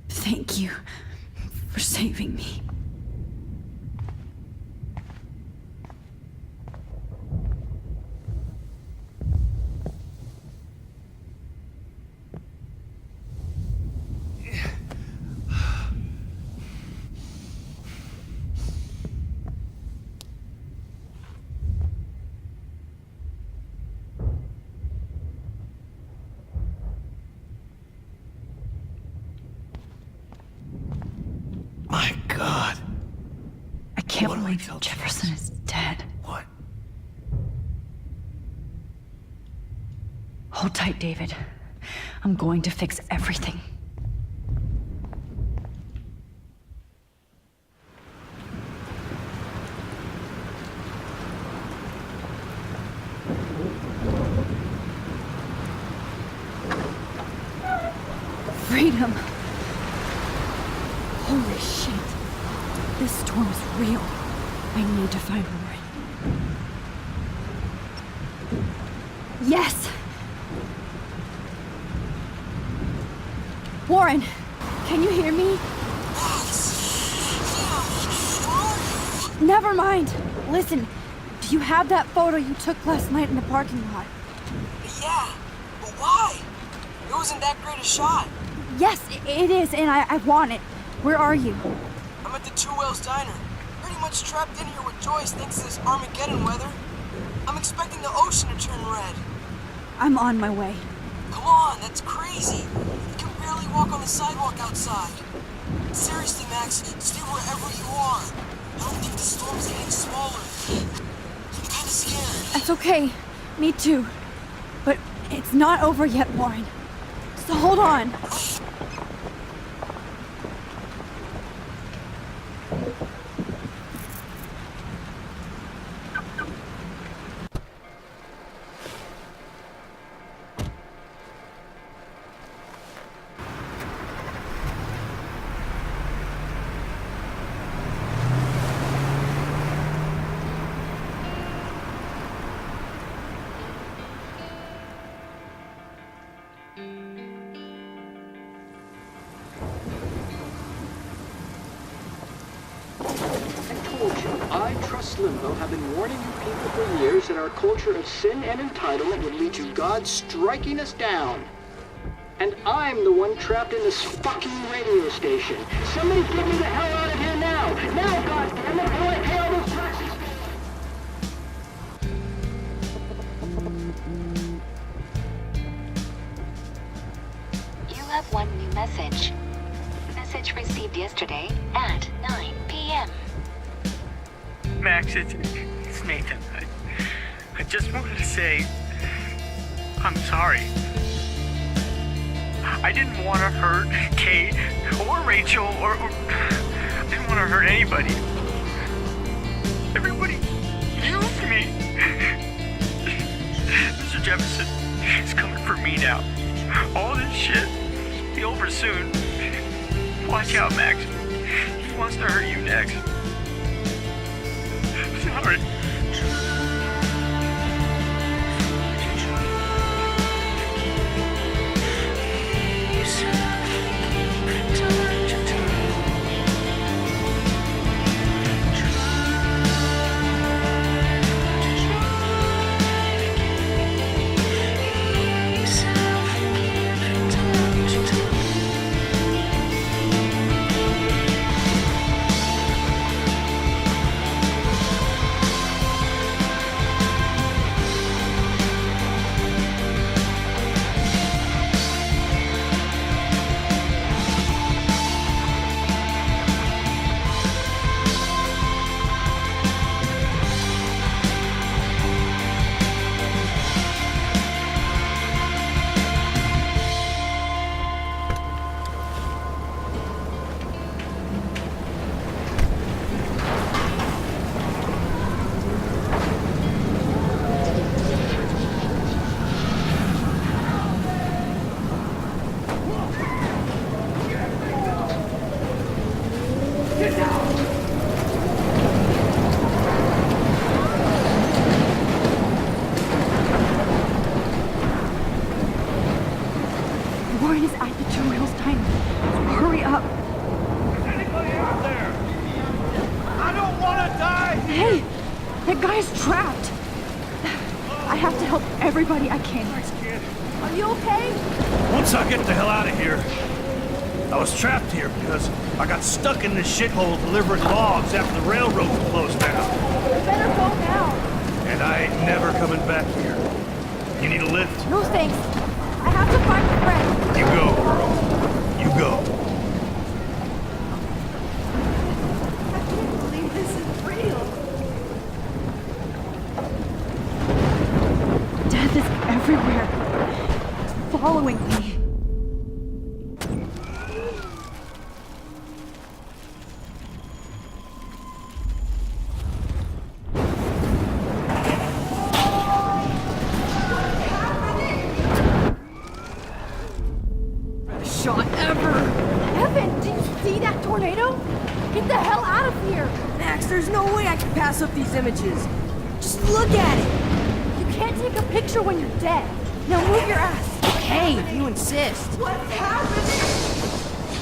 thank you for saving me. My God. I can't believe Jefferson is dead. What? Hold tight, David. I'm going to fix everything. Freedom! Holy shit. This storm is real. I need to find Warren. Yes! Warren, can you hear me? Never mind. Listen, do you have that photo you took last night in the parking lot? Yeah, but why? It wasn't that great a shot. Yes, it is, and I want it. Where are you? I'm at the Two Whales Diner. Pretty much trapped in here with Joyce thanks to this Armageddon weather. I'm expecting the ocean to turn red. I'm on my way. Come on, that's crazy. You can barely walk on the sidewalk outside. Seriously, Max, stay wherever you are. I don't think the storm's getting smaller. I'm kinda scared. That's okay. Me too. But it's not over yet, Warren. So hold on. I, Trust Limbo, have been warning you people for years that our culture of sin and entitlement would lead to God striking us down. And I'm the one trapped in this fucking radio station. Somebody get me the hell out of here now! Now, goddammit, before I pay all those taxes! You have one new message. Message received yesterday at 9 p.m. Max, it's Nathan. I just wanted to say I'm sorry. I didn't want to hurt Kate or Rachel or I didn't want to hurt anybody. Everybody used me. Mr. Jefferson is coming for me now. All this shit will be over soon. Watch out, Max. He wants to hurt you next. Sorry. Warren is at the Two Wheels Diner. Hurry up. Anybody out there? I don't want to die! Hey, that guy's trapped. I have to help everybody I can. Thanks, kid. Are you okay? Once I get the hell out of here, I was trapped here because I got stuck in this shithole delivering logs after the railroad closed down. You better go now. And I ain't never coming back here. You need a lift? No thanks. I have to find a friend. You go, girl. You go. I can't believe this is real. Death is everywhere. It's following me. Shot ever. Evan, did you see that tornado? Get the hell out of here. Max, there's no way I can pass up these images. Just look at it. You can't take a picture when you're dead. Now move your ass. Okay, if you insist. What's happening?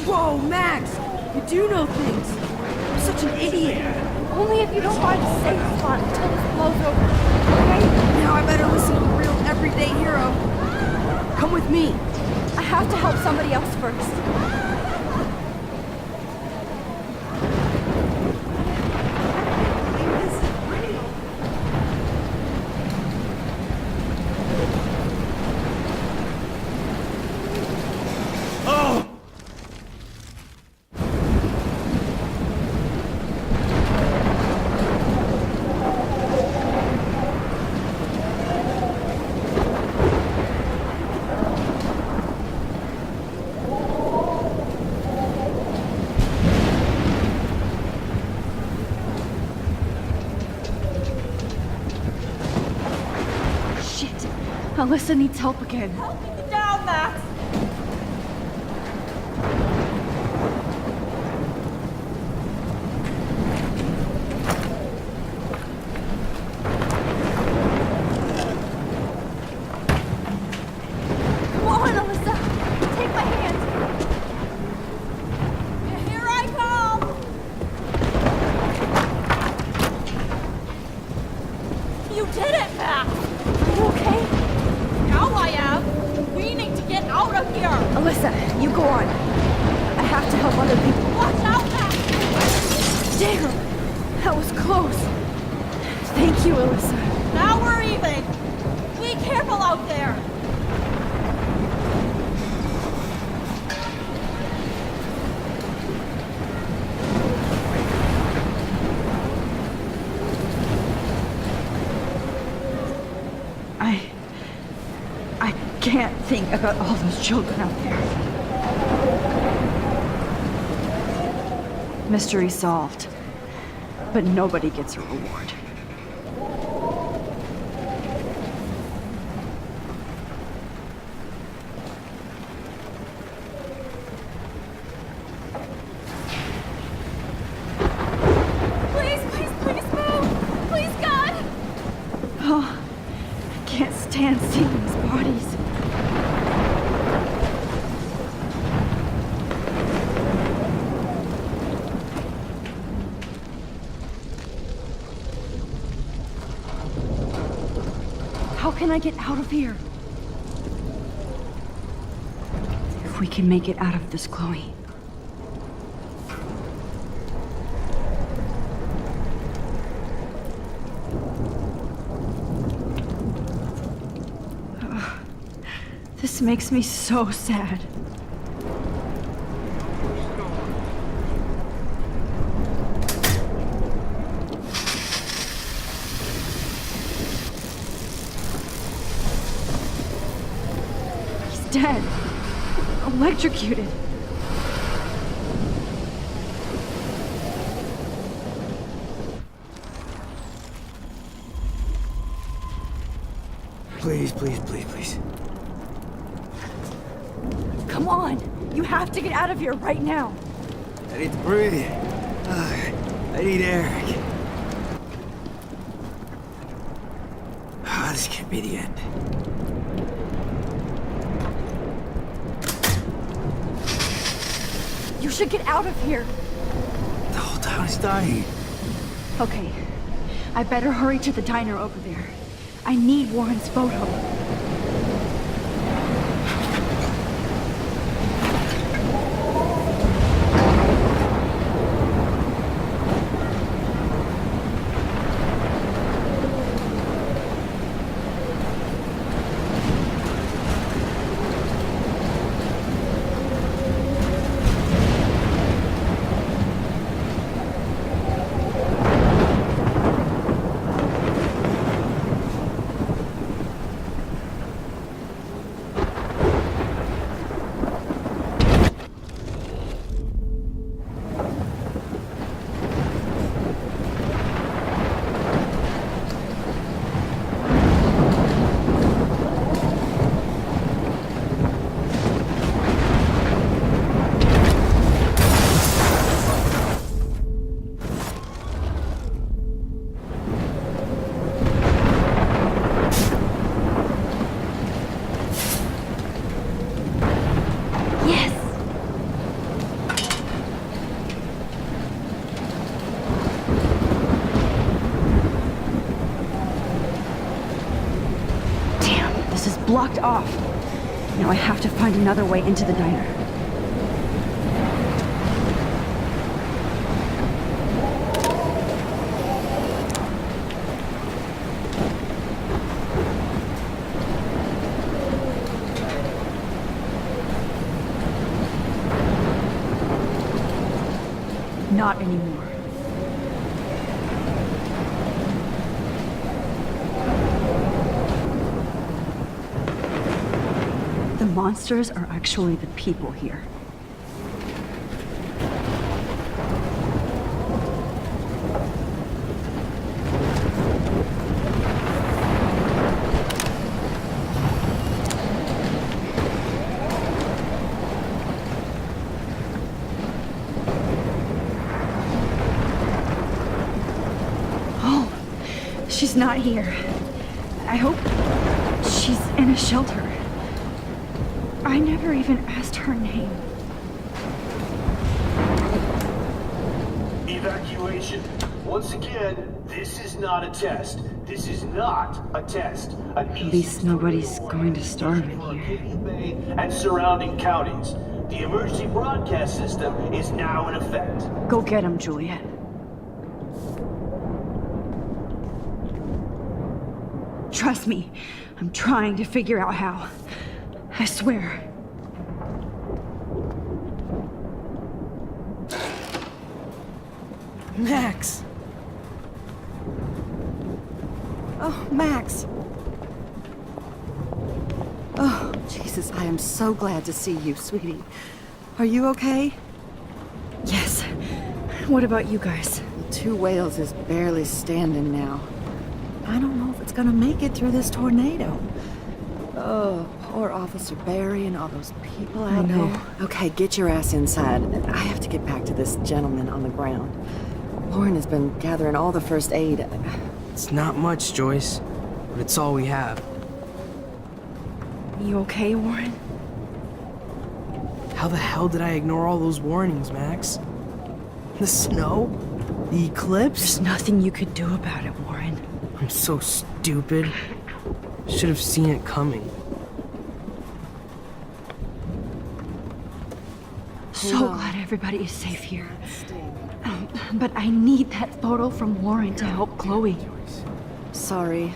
Whoa, Max, you do know things. I'm such an idiot. Only if you don't find a safe spot until this blows over. Okay? Now I better listen to the real everyday hero. Come with me. I have to help somebody else first. Alyssa needs help again. Help me get down, Max. Come on, Alyssa. Take my hand. Here I come. You did it, Max. Are you okay? Now I am. We need to get out of here. Alyssa, you go on. I have to help other people. Watch out, Max. Damn, that was close. Thank you, Alyssa. Now we're even. Be careful out there. I can't think about all those children out there. Mystery solved. But nobody gets a reward. Please, please, please move. Please, God. Oh, I can't stand seeing these bodies. How can I get out of here? If we can make it out of this, Chloe. This makes me so sad. He's dead. Electrocuted. Please, please, please, please. Come on! You have to get out of here right now! I need to breathe. I need air. This can't be the end. You should get out of here. The whole town is dying. Okay. I better hurry to the diner over there. I need Warren's photo. Blocked off. Now I have to find another way into the diner. Not anymore. The monsters are actually the people here. Oh, she's not here. I hope she's in a shelter. I never even asked her name. Evacuation. Once again, this is not a test. This is not a test. At least nobody's going to starve in here. Bay and surrounding counties. The emergency broadcast system is now in effect. Go get him, Juliet. Trust me, I'm trying to figure out how. I swear. Max! Oh, Max! Oh, Jesus, I am so glad to see you, sweetie. Are you okay? Yes. What about you guys? The Two Whales is barely standing now. I don't know if it's gonna make it through this tornado. Oh, poor Officer Barry and all those people out there. Okay, get your ass inside. I have to get back to this gentleman on the ground. Lauren has been gathering all the first aid. It's not much, Joyce, but it's all we have. You okay, Warren? How the hell did I ignore all those warnings, Max? The snow? The eclipse? There's nothing you could do about it, Warren. I'm so stupid. Should have seen it coming. So glad everybody is safe here. But I need that photo from Warren to help Chloe. Sorry.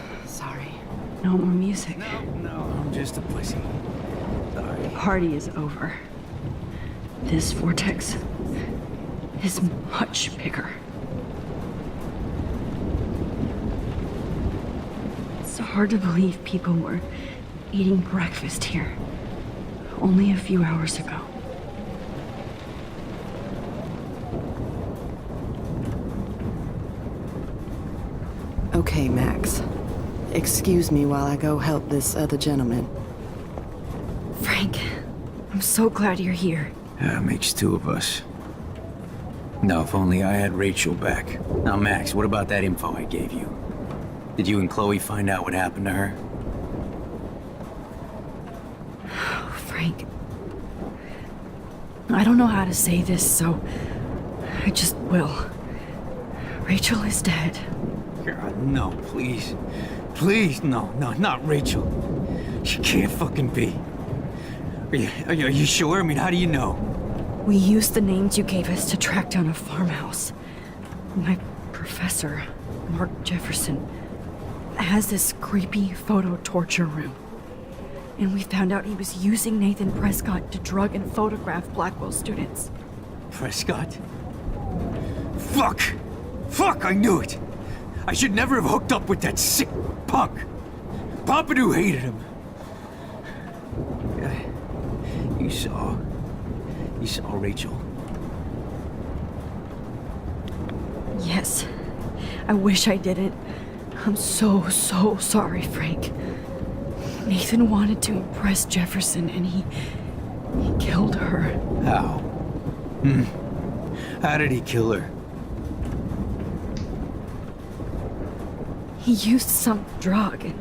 No more music. No, I'm just a pussy. Sorry. Party is over. This vortex is much bigger. It's hard to believe people were eating breakfast here only a few hours ago. Okay, Max. Excuse me while I go help this other gentleman. Frank, I'm so glad you're here. Yeah, makes two of us. No, if only I had Rachel back. Now, Max, what about that info I gave you? Did you and Chloe find out what happened to her? Oh, Frank. I don't know how to say this, so I just will. Rachel is dead. God, no, please. Please, no, not Rachel. She can't fucking be. Are you sure? I mean, how do you know? We used the names you gave us to track down a farmhouse. My professor, Mark Jefferson, has this creepy photo torture room. And we found out he was using Nathan Prescott to drug and photograph Blackwell students. Prescott? Fuck! Fuck, I knew it! I should never have hooked up with that sick punk! Pompidou hated him. You saw Rachel? Yes. I wish I didn't. I'm so sorry, Frank. Nathan wanted to impress Jefferson, and he killed her. How? How did he kill her? He used some drug and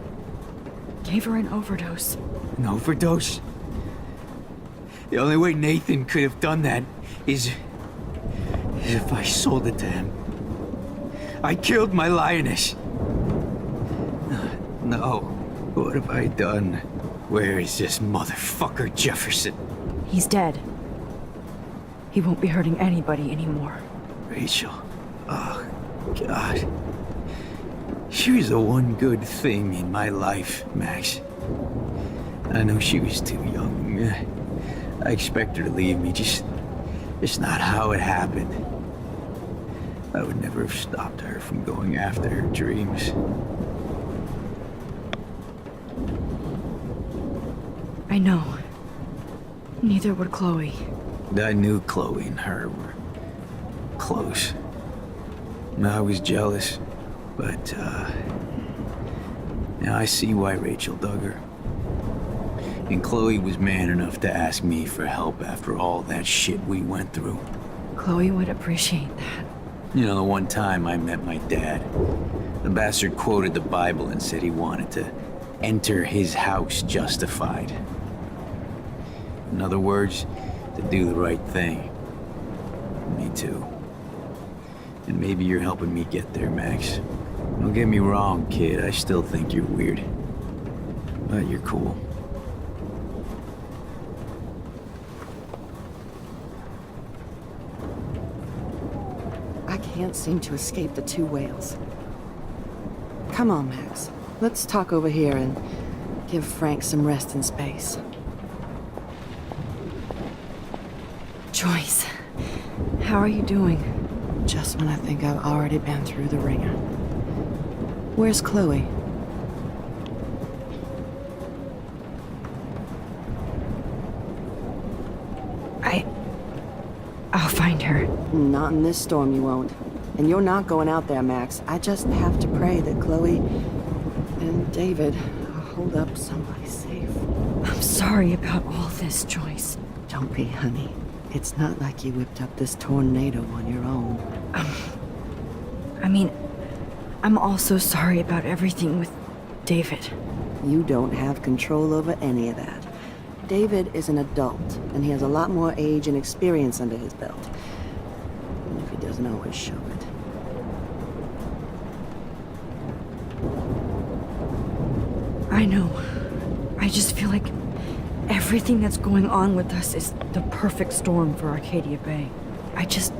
gave her an overdose. An overdose? The only way Nathan could have done that is if I sold it to him. I killed my lioness. No. What have I done? Where is this motherfucker Jefferson? He's dead. He won't be hurting anybody anymore. Rachel. Oh, God. She was the one good thing in my life, Max. I know she was too young. I expect her to leave me, just not how it happened. I would never have stopped her from going after her dreams. I know. Neither would Chloe. I knew Chloe and her were close. I was jealous, but now I see why Rachel dug her. And Chloe was man enough to ask me for help after all that shit we went through. Chloe would appreciate that. You know, the one time I met my dad, the bastard quoted the Bible and said he wanted to enter his house justified. In other words, to do the right thing. Me too. And maybe you're helping me get there, Max. Don't get me wrong, kid, I still think you're weird. But you're cool. I can't seem to escape the two whales. Come on, Max. Let's talk over here and give Frank some rest and space. Joyce, how are you doing? Just when I think I've already been through the ringer. Where's Chloe? I'll find her. Not in this storm, you won't. And you're not going out there, Max. I just have to pray that Chloe and David hold up someplace safe. I'm sorry about all this, Joyce. Don't be, honey. It's not like you whipped up this tornado on your own. I mean, I'm also sorry about everything with David. You don't have control over any of that. David is an adult, and he has a lot more age and experience under his belt. Even if he doesn't always show it. I know. I just feel like everything that's going on with us is the perfect storm for Arcadia Bay. I just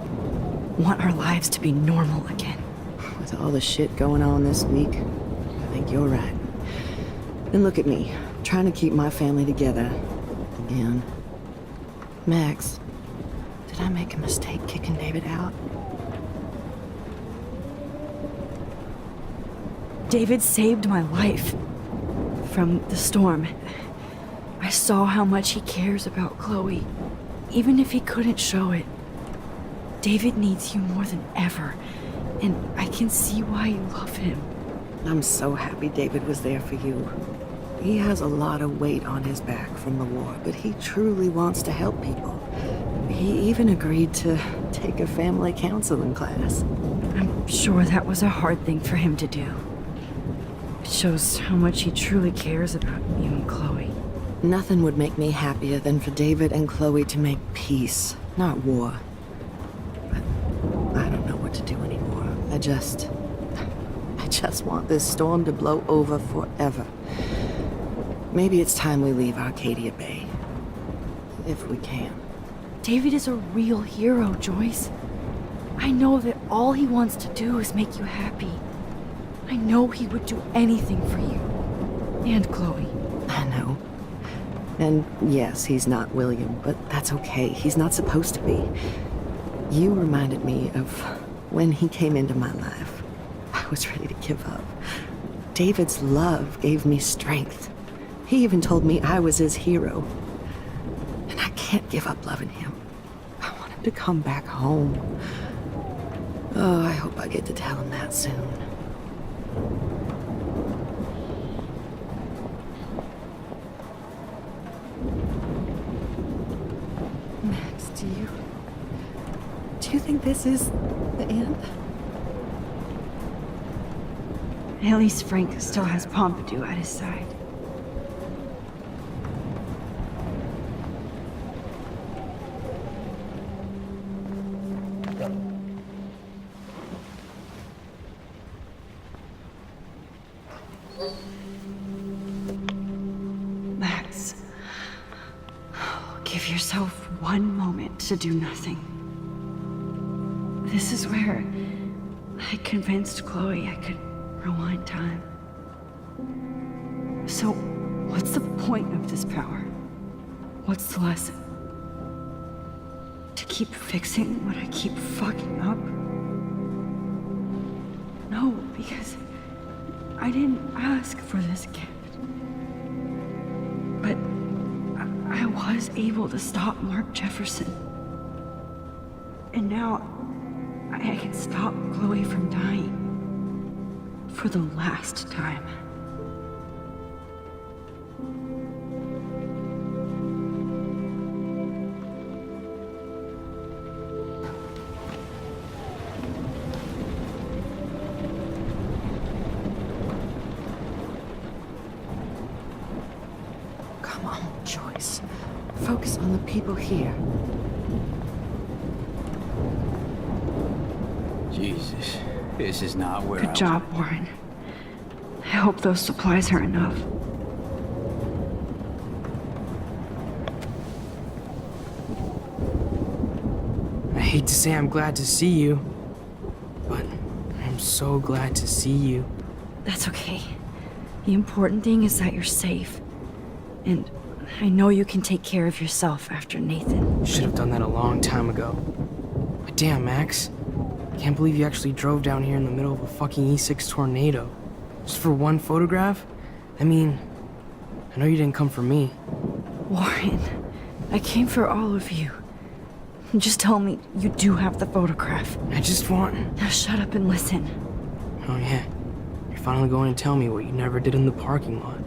want our lives to be normal again. With all the shit going on this week, I think you're right. And look at me, trying to keep my family together. Again. Max, did I make a mistake kicking David out? David saved my life from the storm. I saw how much he cares about Chloe, even if he couldn't show it. David needs you more than ever, and I can see why you love him. I'm so happy David was there for you. He has a lot of weight on his back from the war, but he truly wants to help people. He even agreed to take a family counseling class. I'm sure that was a hard thing for him to do. It shows how much he truly cares about you and Chloe. Nothing would make me happier than for David and Chloe to make peace Not war. But I don't know what to do anymore. I just want this storm to blow over forever. Maybe it's time we leave Arcadia Bay. If we can. David is a real hero, Joyce. I know that all he wants to do is make you happy. I know he would do anything for you. And Chloe. I know. And yes, he's not William, but that's okay. He's not supposed to be. You reminded me of when he came into my life. I was ready to give up. David's love gave me strength. He even told me I was his hero. And I can't give up loving him. I want him to come back home. Oh, I hope I get to tell him that soon. Max, do you think this is the end? At least Frank still has Pompidou at his side. Max, give yourself one moment to do nothing. This is where I convinced Chloe I could rewind time. So, what's the point of this power? What's the lesson? To keep fixing what I keep fucking up? No, because I didn't ask for this gift. But I was able to stop Mark Jefferson. And now I can stop Chloe from dying. For the last time. Come on, Joyce. Focus on the people here. Jesus, this is not where Good job, Warren. I hope those supplies are enough. I hate to say I'm glad to see you, but I'm so glad to see you. That's okay. The important thing is that you're safe. And I know you can take care of yourself after Nathan. Should have done that a long time ago. But damn, Max. Can't believe you actually drove down here in the middle of a fucking E6 tornado. Just for one photograph? I mean, I know you didn't come for me. Warren, I came for all of you. Just tell me you do have the photograph. I just want... Now shut up and listen. Oh yeah, you're finally going to tell me what you never did in the parking lot.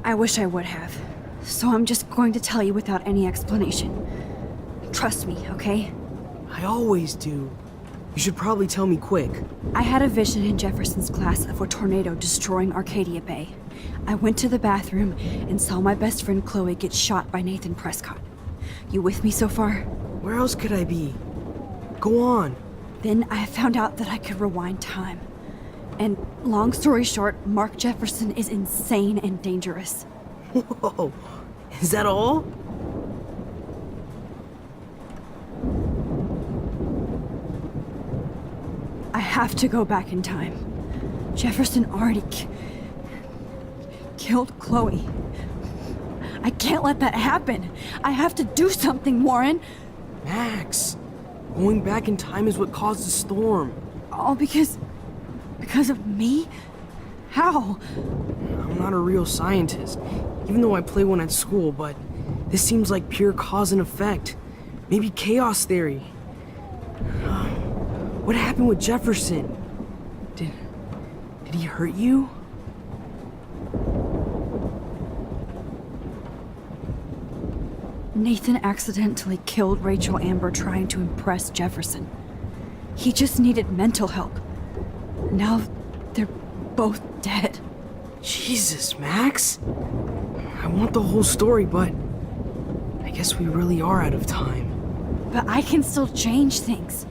I wish I would have. So I'm just going to tell you without any explanation. Trust me, okay? I always do. You should probably tell me quick. I had a vision in Jefferson's class of a tornado destroying Arcadia Bay. I went to the bathroom and saw my best friend Chloe get shot by Nathan Prescott. You with me so far? Where else could I be? Go on. Then I found out that I could rewind time. And long story short, Mark Jefferson is insane and dangerous. Whoa, is that all? I have to go back in time. Jefferson already killed Chloe. I can't let that happen. I have to do something, Warren. Max, going back in time is what caused the storm. All because of me? How? I'm not a real scientist, even though I play one at school, but this seems like pure cause and effect. Maybe chaos theory. What happened with Jefferson? Did he hurt you? Nathan accidentally killed Rachel Amber trying to impress Jefferson. He just needed mental help. Now they're both dead. Jesus, Max. I want the whole story, but I guess we really are out of time. But I can still change things.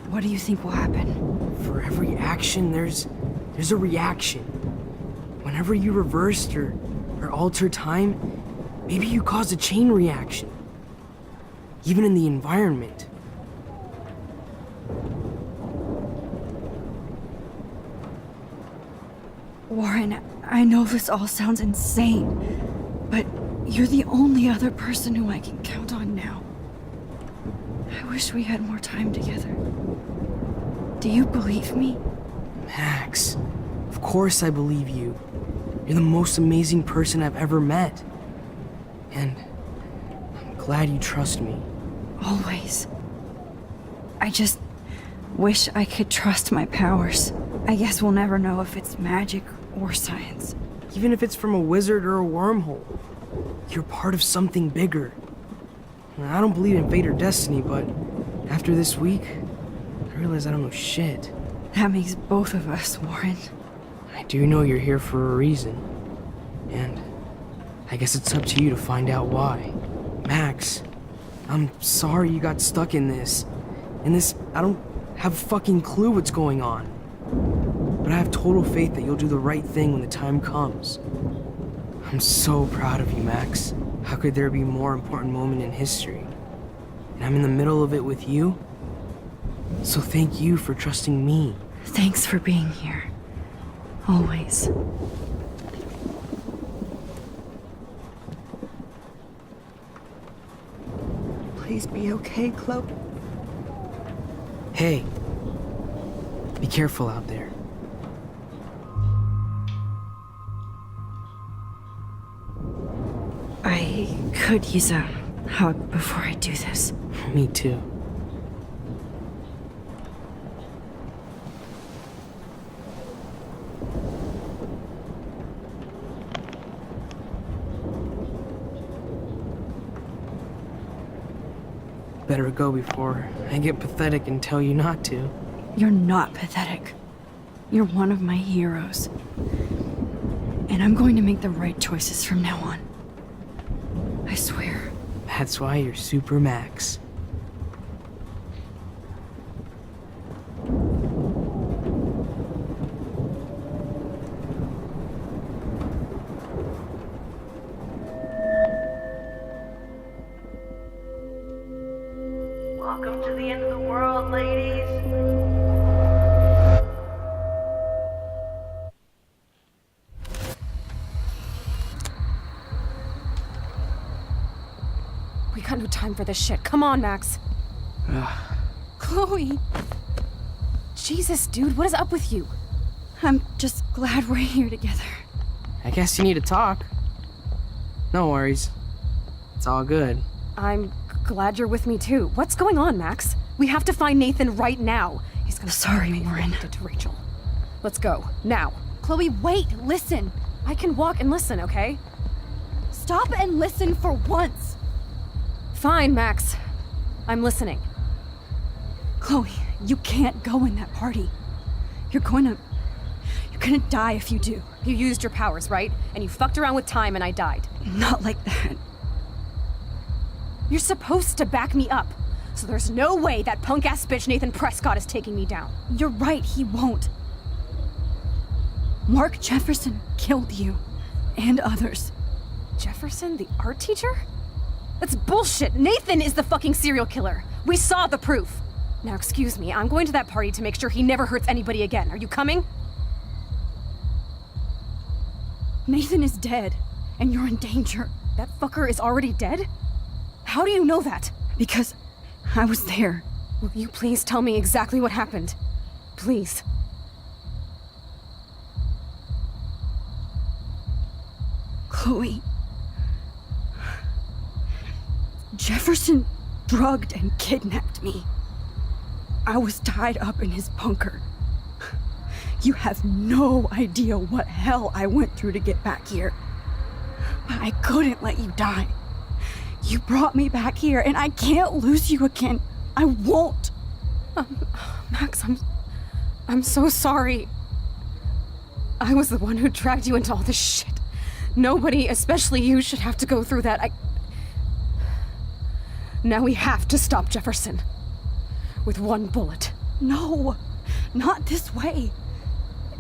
What do you think will happen? For every action, there's a reaction. Whenever you reversed or altered time, maybe you caused a chain reaction. Even in the environment. Warren, I know this all sounds insane, but you're the only other person who I can count on now. I wish we had more time together. Do you believe me? Max, of course I believe you. You're the most amazing person I've ever met. And I'm glad you trust me. Always. I just wish I could trust my powers. I guess we'll never know if it's magic or science. Even if it's from a wizard or a wormhole, you're part of something bigger. I don't believe in fate or destiny, but after this week, I realize I don't know shit. That makes both of us, Warren. I do know you're here for a reason. And I guess it's up to you to find out why. Max, I'm sorry you got stuck in this. I don't have a fucking clue what's going on. But I have total faith that you'll do the right thing when the time comes. I'm so proud of you, Max. How could there be a more important moment in history? And I'm in the middle of it with you. So thank you for trusting me. Thanks for being here. Always. Please be okay, Chloe. Hey, be careful out there. I could use a hug before I do this. Me too. Better go before I get pathetic and tell you not to. You're not pathetic. You're one of my heroes. And I'm going to make the right choices from now on. I swear. That's why you're Super Max. Welcome to the end of the world, ladies. We got no time for this shit. Come on, Max. Chloe! Jesus, dude, what is up with you? I'm just glad we're here together. I guess you need to talk. No worries. It's all good. I'm glad you're with me too. What's going on, Max? We have to find Nathan right now. He's gonna Sorry, Warren. to Rachel. Let's go now. Chloe, wait! Listen! I can walk and listen, okay? Stop and listen for once! Fine, Max. I'm listening. Chloe, you can't go in that party. You're gonna die if you do. You used your powers, right? And you fucked around with time and I died. Not like that. You're supposed to back me up. So there's no way that punk-ass bitch Nathan Prescott is taking me down. You're right, he won't. Mark Jefferson killed you. And others. Jefferson, the art teacher? That's bullshit. Nathan is the fucking serial killer. We saw the proof. Now, excuse me, I'm going to that party to make sure he never hurts anybody again. Are you coming? Nathan is dead, and you're in danger. That fucker is already dead? How do you know that? Because I was there. Will you please tell me exactly what happened? Please. Chloe. Jefferson drugged and kidnapped me. I was tied up in his bunker. You have no idea what hell I went through to get back here. But I couldn't let you die. You brought me back here, and I can't lose you again. I won't. Max, I'm so sorry. I was the one who dragged you into all this shit. Nobody, especially you, should have to go through that. Now we have to stop Jefferson. With one bullet. No, not this way.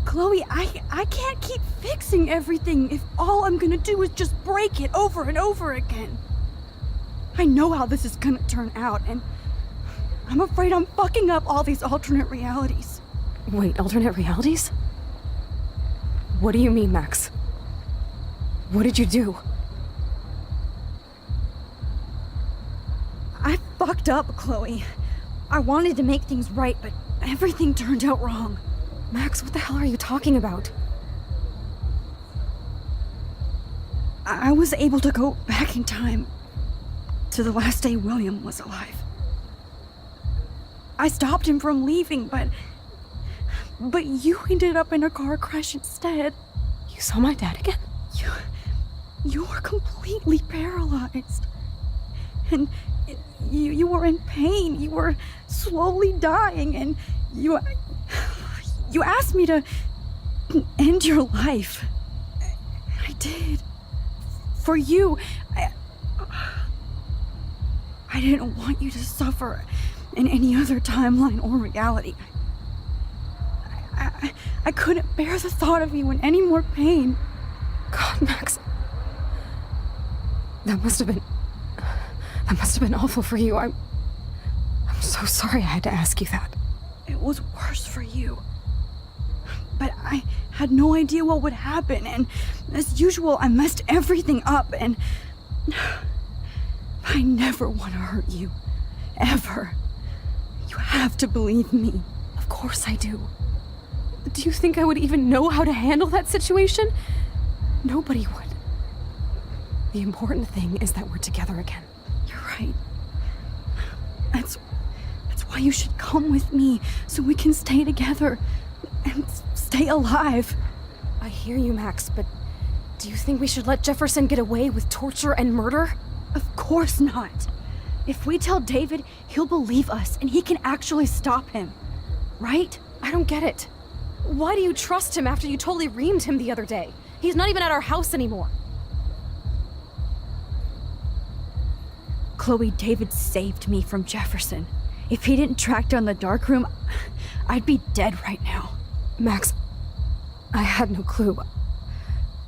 Chloe, I can't keep fixing everything if all I'm gonna do is just break it over and over again. I know how this is gonna turn out, and I'm afraid I'm fucking up all these alternate realities. Wait, alternate realities? What do you mean, Max? What did you do? I fucked up, Chloe. I wanted to make things right, but everything turned out wrong. Max, what the hell are you talking about? I was able to go back in time to the last day William was alive. I stopped him from leaving, but you ended up in a car crash instead. You saw my dad again? You were completely paralyzed. And you were in pain. You were slowly dying, and you asked me to end your life. I did. For you. I didn't want you to suffer in any other timeline or reality. I couldn't bear the thought of you in any more pain. God, Max. That must have been awful for you. I'm so sorry I had to ask you that. It was worse for you. But I had no idea what would happen, and as usual, I messed everything up, and I never want to hurt you. Ever. You have to believe me. Of course I do. Do you think I would even know how to handle that situation? Nobody would. The important thing is that we're together again. You're right. That's why you should come with me, so we can stay together and stay alive. I hear you, Max, but do you think we should let Jefferson get away with torture and murder? Of course not. If we tell David, he'll believe us and he can actually stop him. Right? I don't get it. Why do you trust him after you totally reamed him the other day? He's not even at our house anymore. Chloe, David saved me from Jefferson. If he didn't track down the darkroom, I'd be dead right now. Max, I had no clue.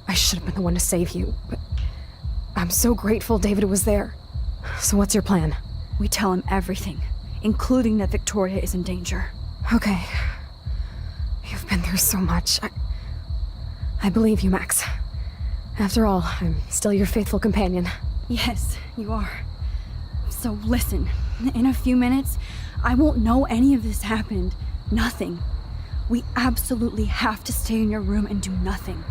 I should have been the one to save you, but I'm so grateful David was there. So what's your plan? We tell him everything, including that Victoria is in danger. Okay. You've been through so much. I believe you, Max. After all, I'm still your faithful companion. Yes, you are. So listen, in a few minutes, I won't know any of this happened. Nothing. We absolutely have to stay in your room and do nothing.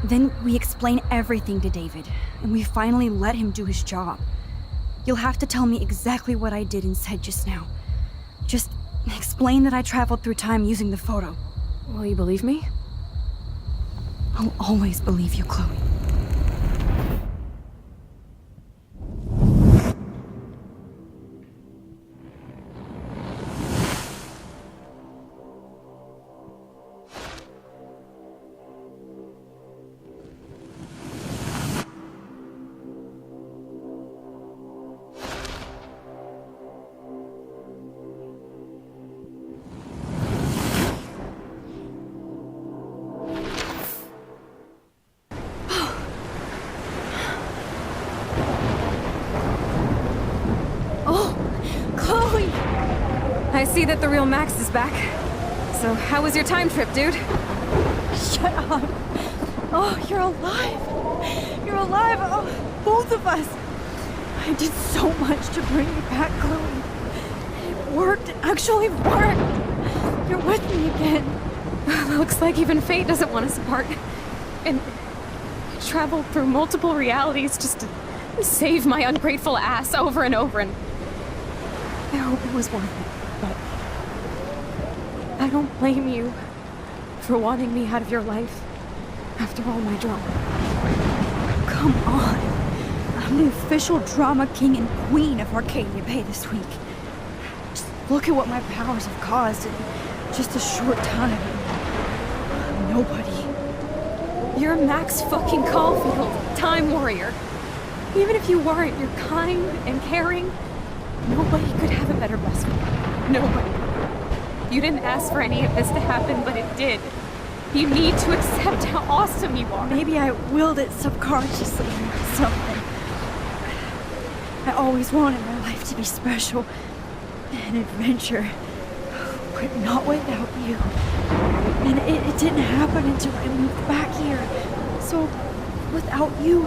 Then we explain everything to David, and we finally let him do his job. You'll have to tell me exactly what I did and said just now. Just explain that I traveled through time using the photo. Will you believe me? I'll always believe you, Chloe. I see that the real Max is back. So how was your time trip, dude? Shut up. Oh, you're alive. You're alive. Oh, both of us. I did so much to bring you back, Chloe. It worked. It actually worked. You're with me again. Looks like even fate doesn't want us apart. And I traveled through multiple realities just to save my ungrateful ass over and over, and I hope it was worth it. But I don't blame you for wanting me out of your life after all my drama. Come on. I'm the official drama king and queen of Arcadia Bay this week. Just look at what my powers have caused in just a short time. Nobody. You're Max fucking Caulfield, Time Warrior. Even if you weren't, you're kind and caring. Nobody could have a better best friend. Nobody. You didn't ask for any of this to happen, but it did. You need to accept how awesome you are. Maybe I willed it subconsciously or something. I always wanted my life to be special. An adventure. But not without you. And it didn't happen until I moved back here. So, without you,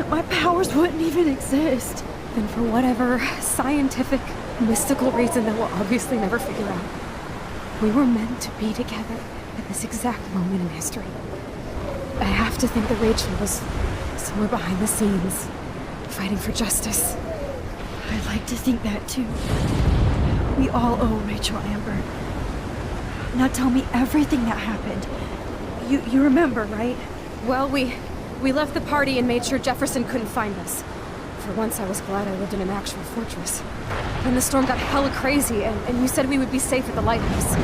my powers wouldn't even exist. And for whatever scientific, mystical reason that we'll obviously never figure out, we were meant to be together at this exact moment in history. I have to think that Rachel was somewhere behind the scenes, fighting for justice. I'd like to think that too. We all owe Rachel Amber. Now tell me everything that happened. You remember, right? Well, we left the party and made sure Jefferson couldn't find us. For once, I was glad I lived in an actual fortress. Then the storm got hella crazy, and you said we would be safe at the lighthouse.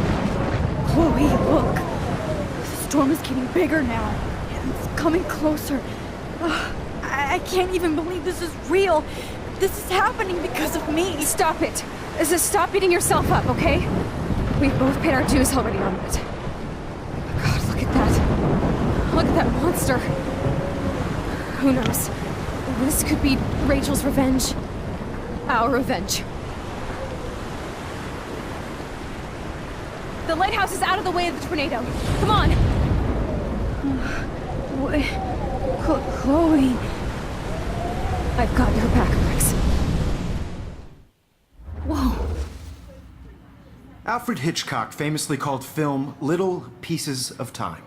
Chloe, look. The storm is getting bigger now. It's coming closer. I can't even believe this is real. This is happening because of me. Stop it. Stop beating yourself up, okay? We've both paid our dues already on that. God, look at that. Look at that monster. Who knows? This could be Rachel's revenge. Our revenge. The lighthouse is out of the way of the tornado. Come on! Chloe... I've got your back, Max. Whoa. Alfred Hitchcock famously called film little pieces of time.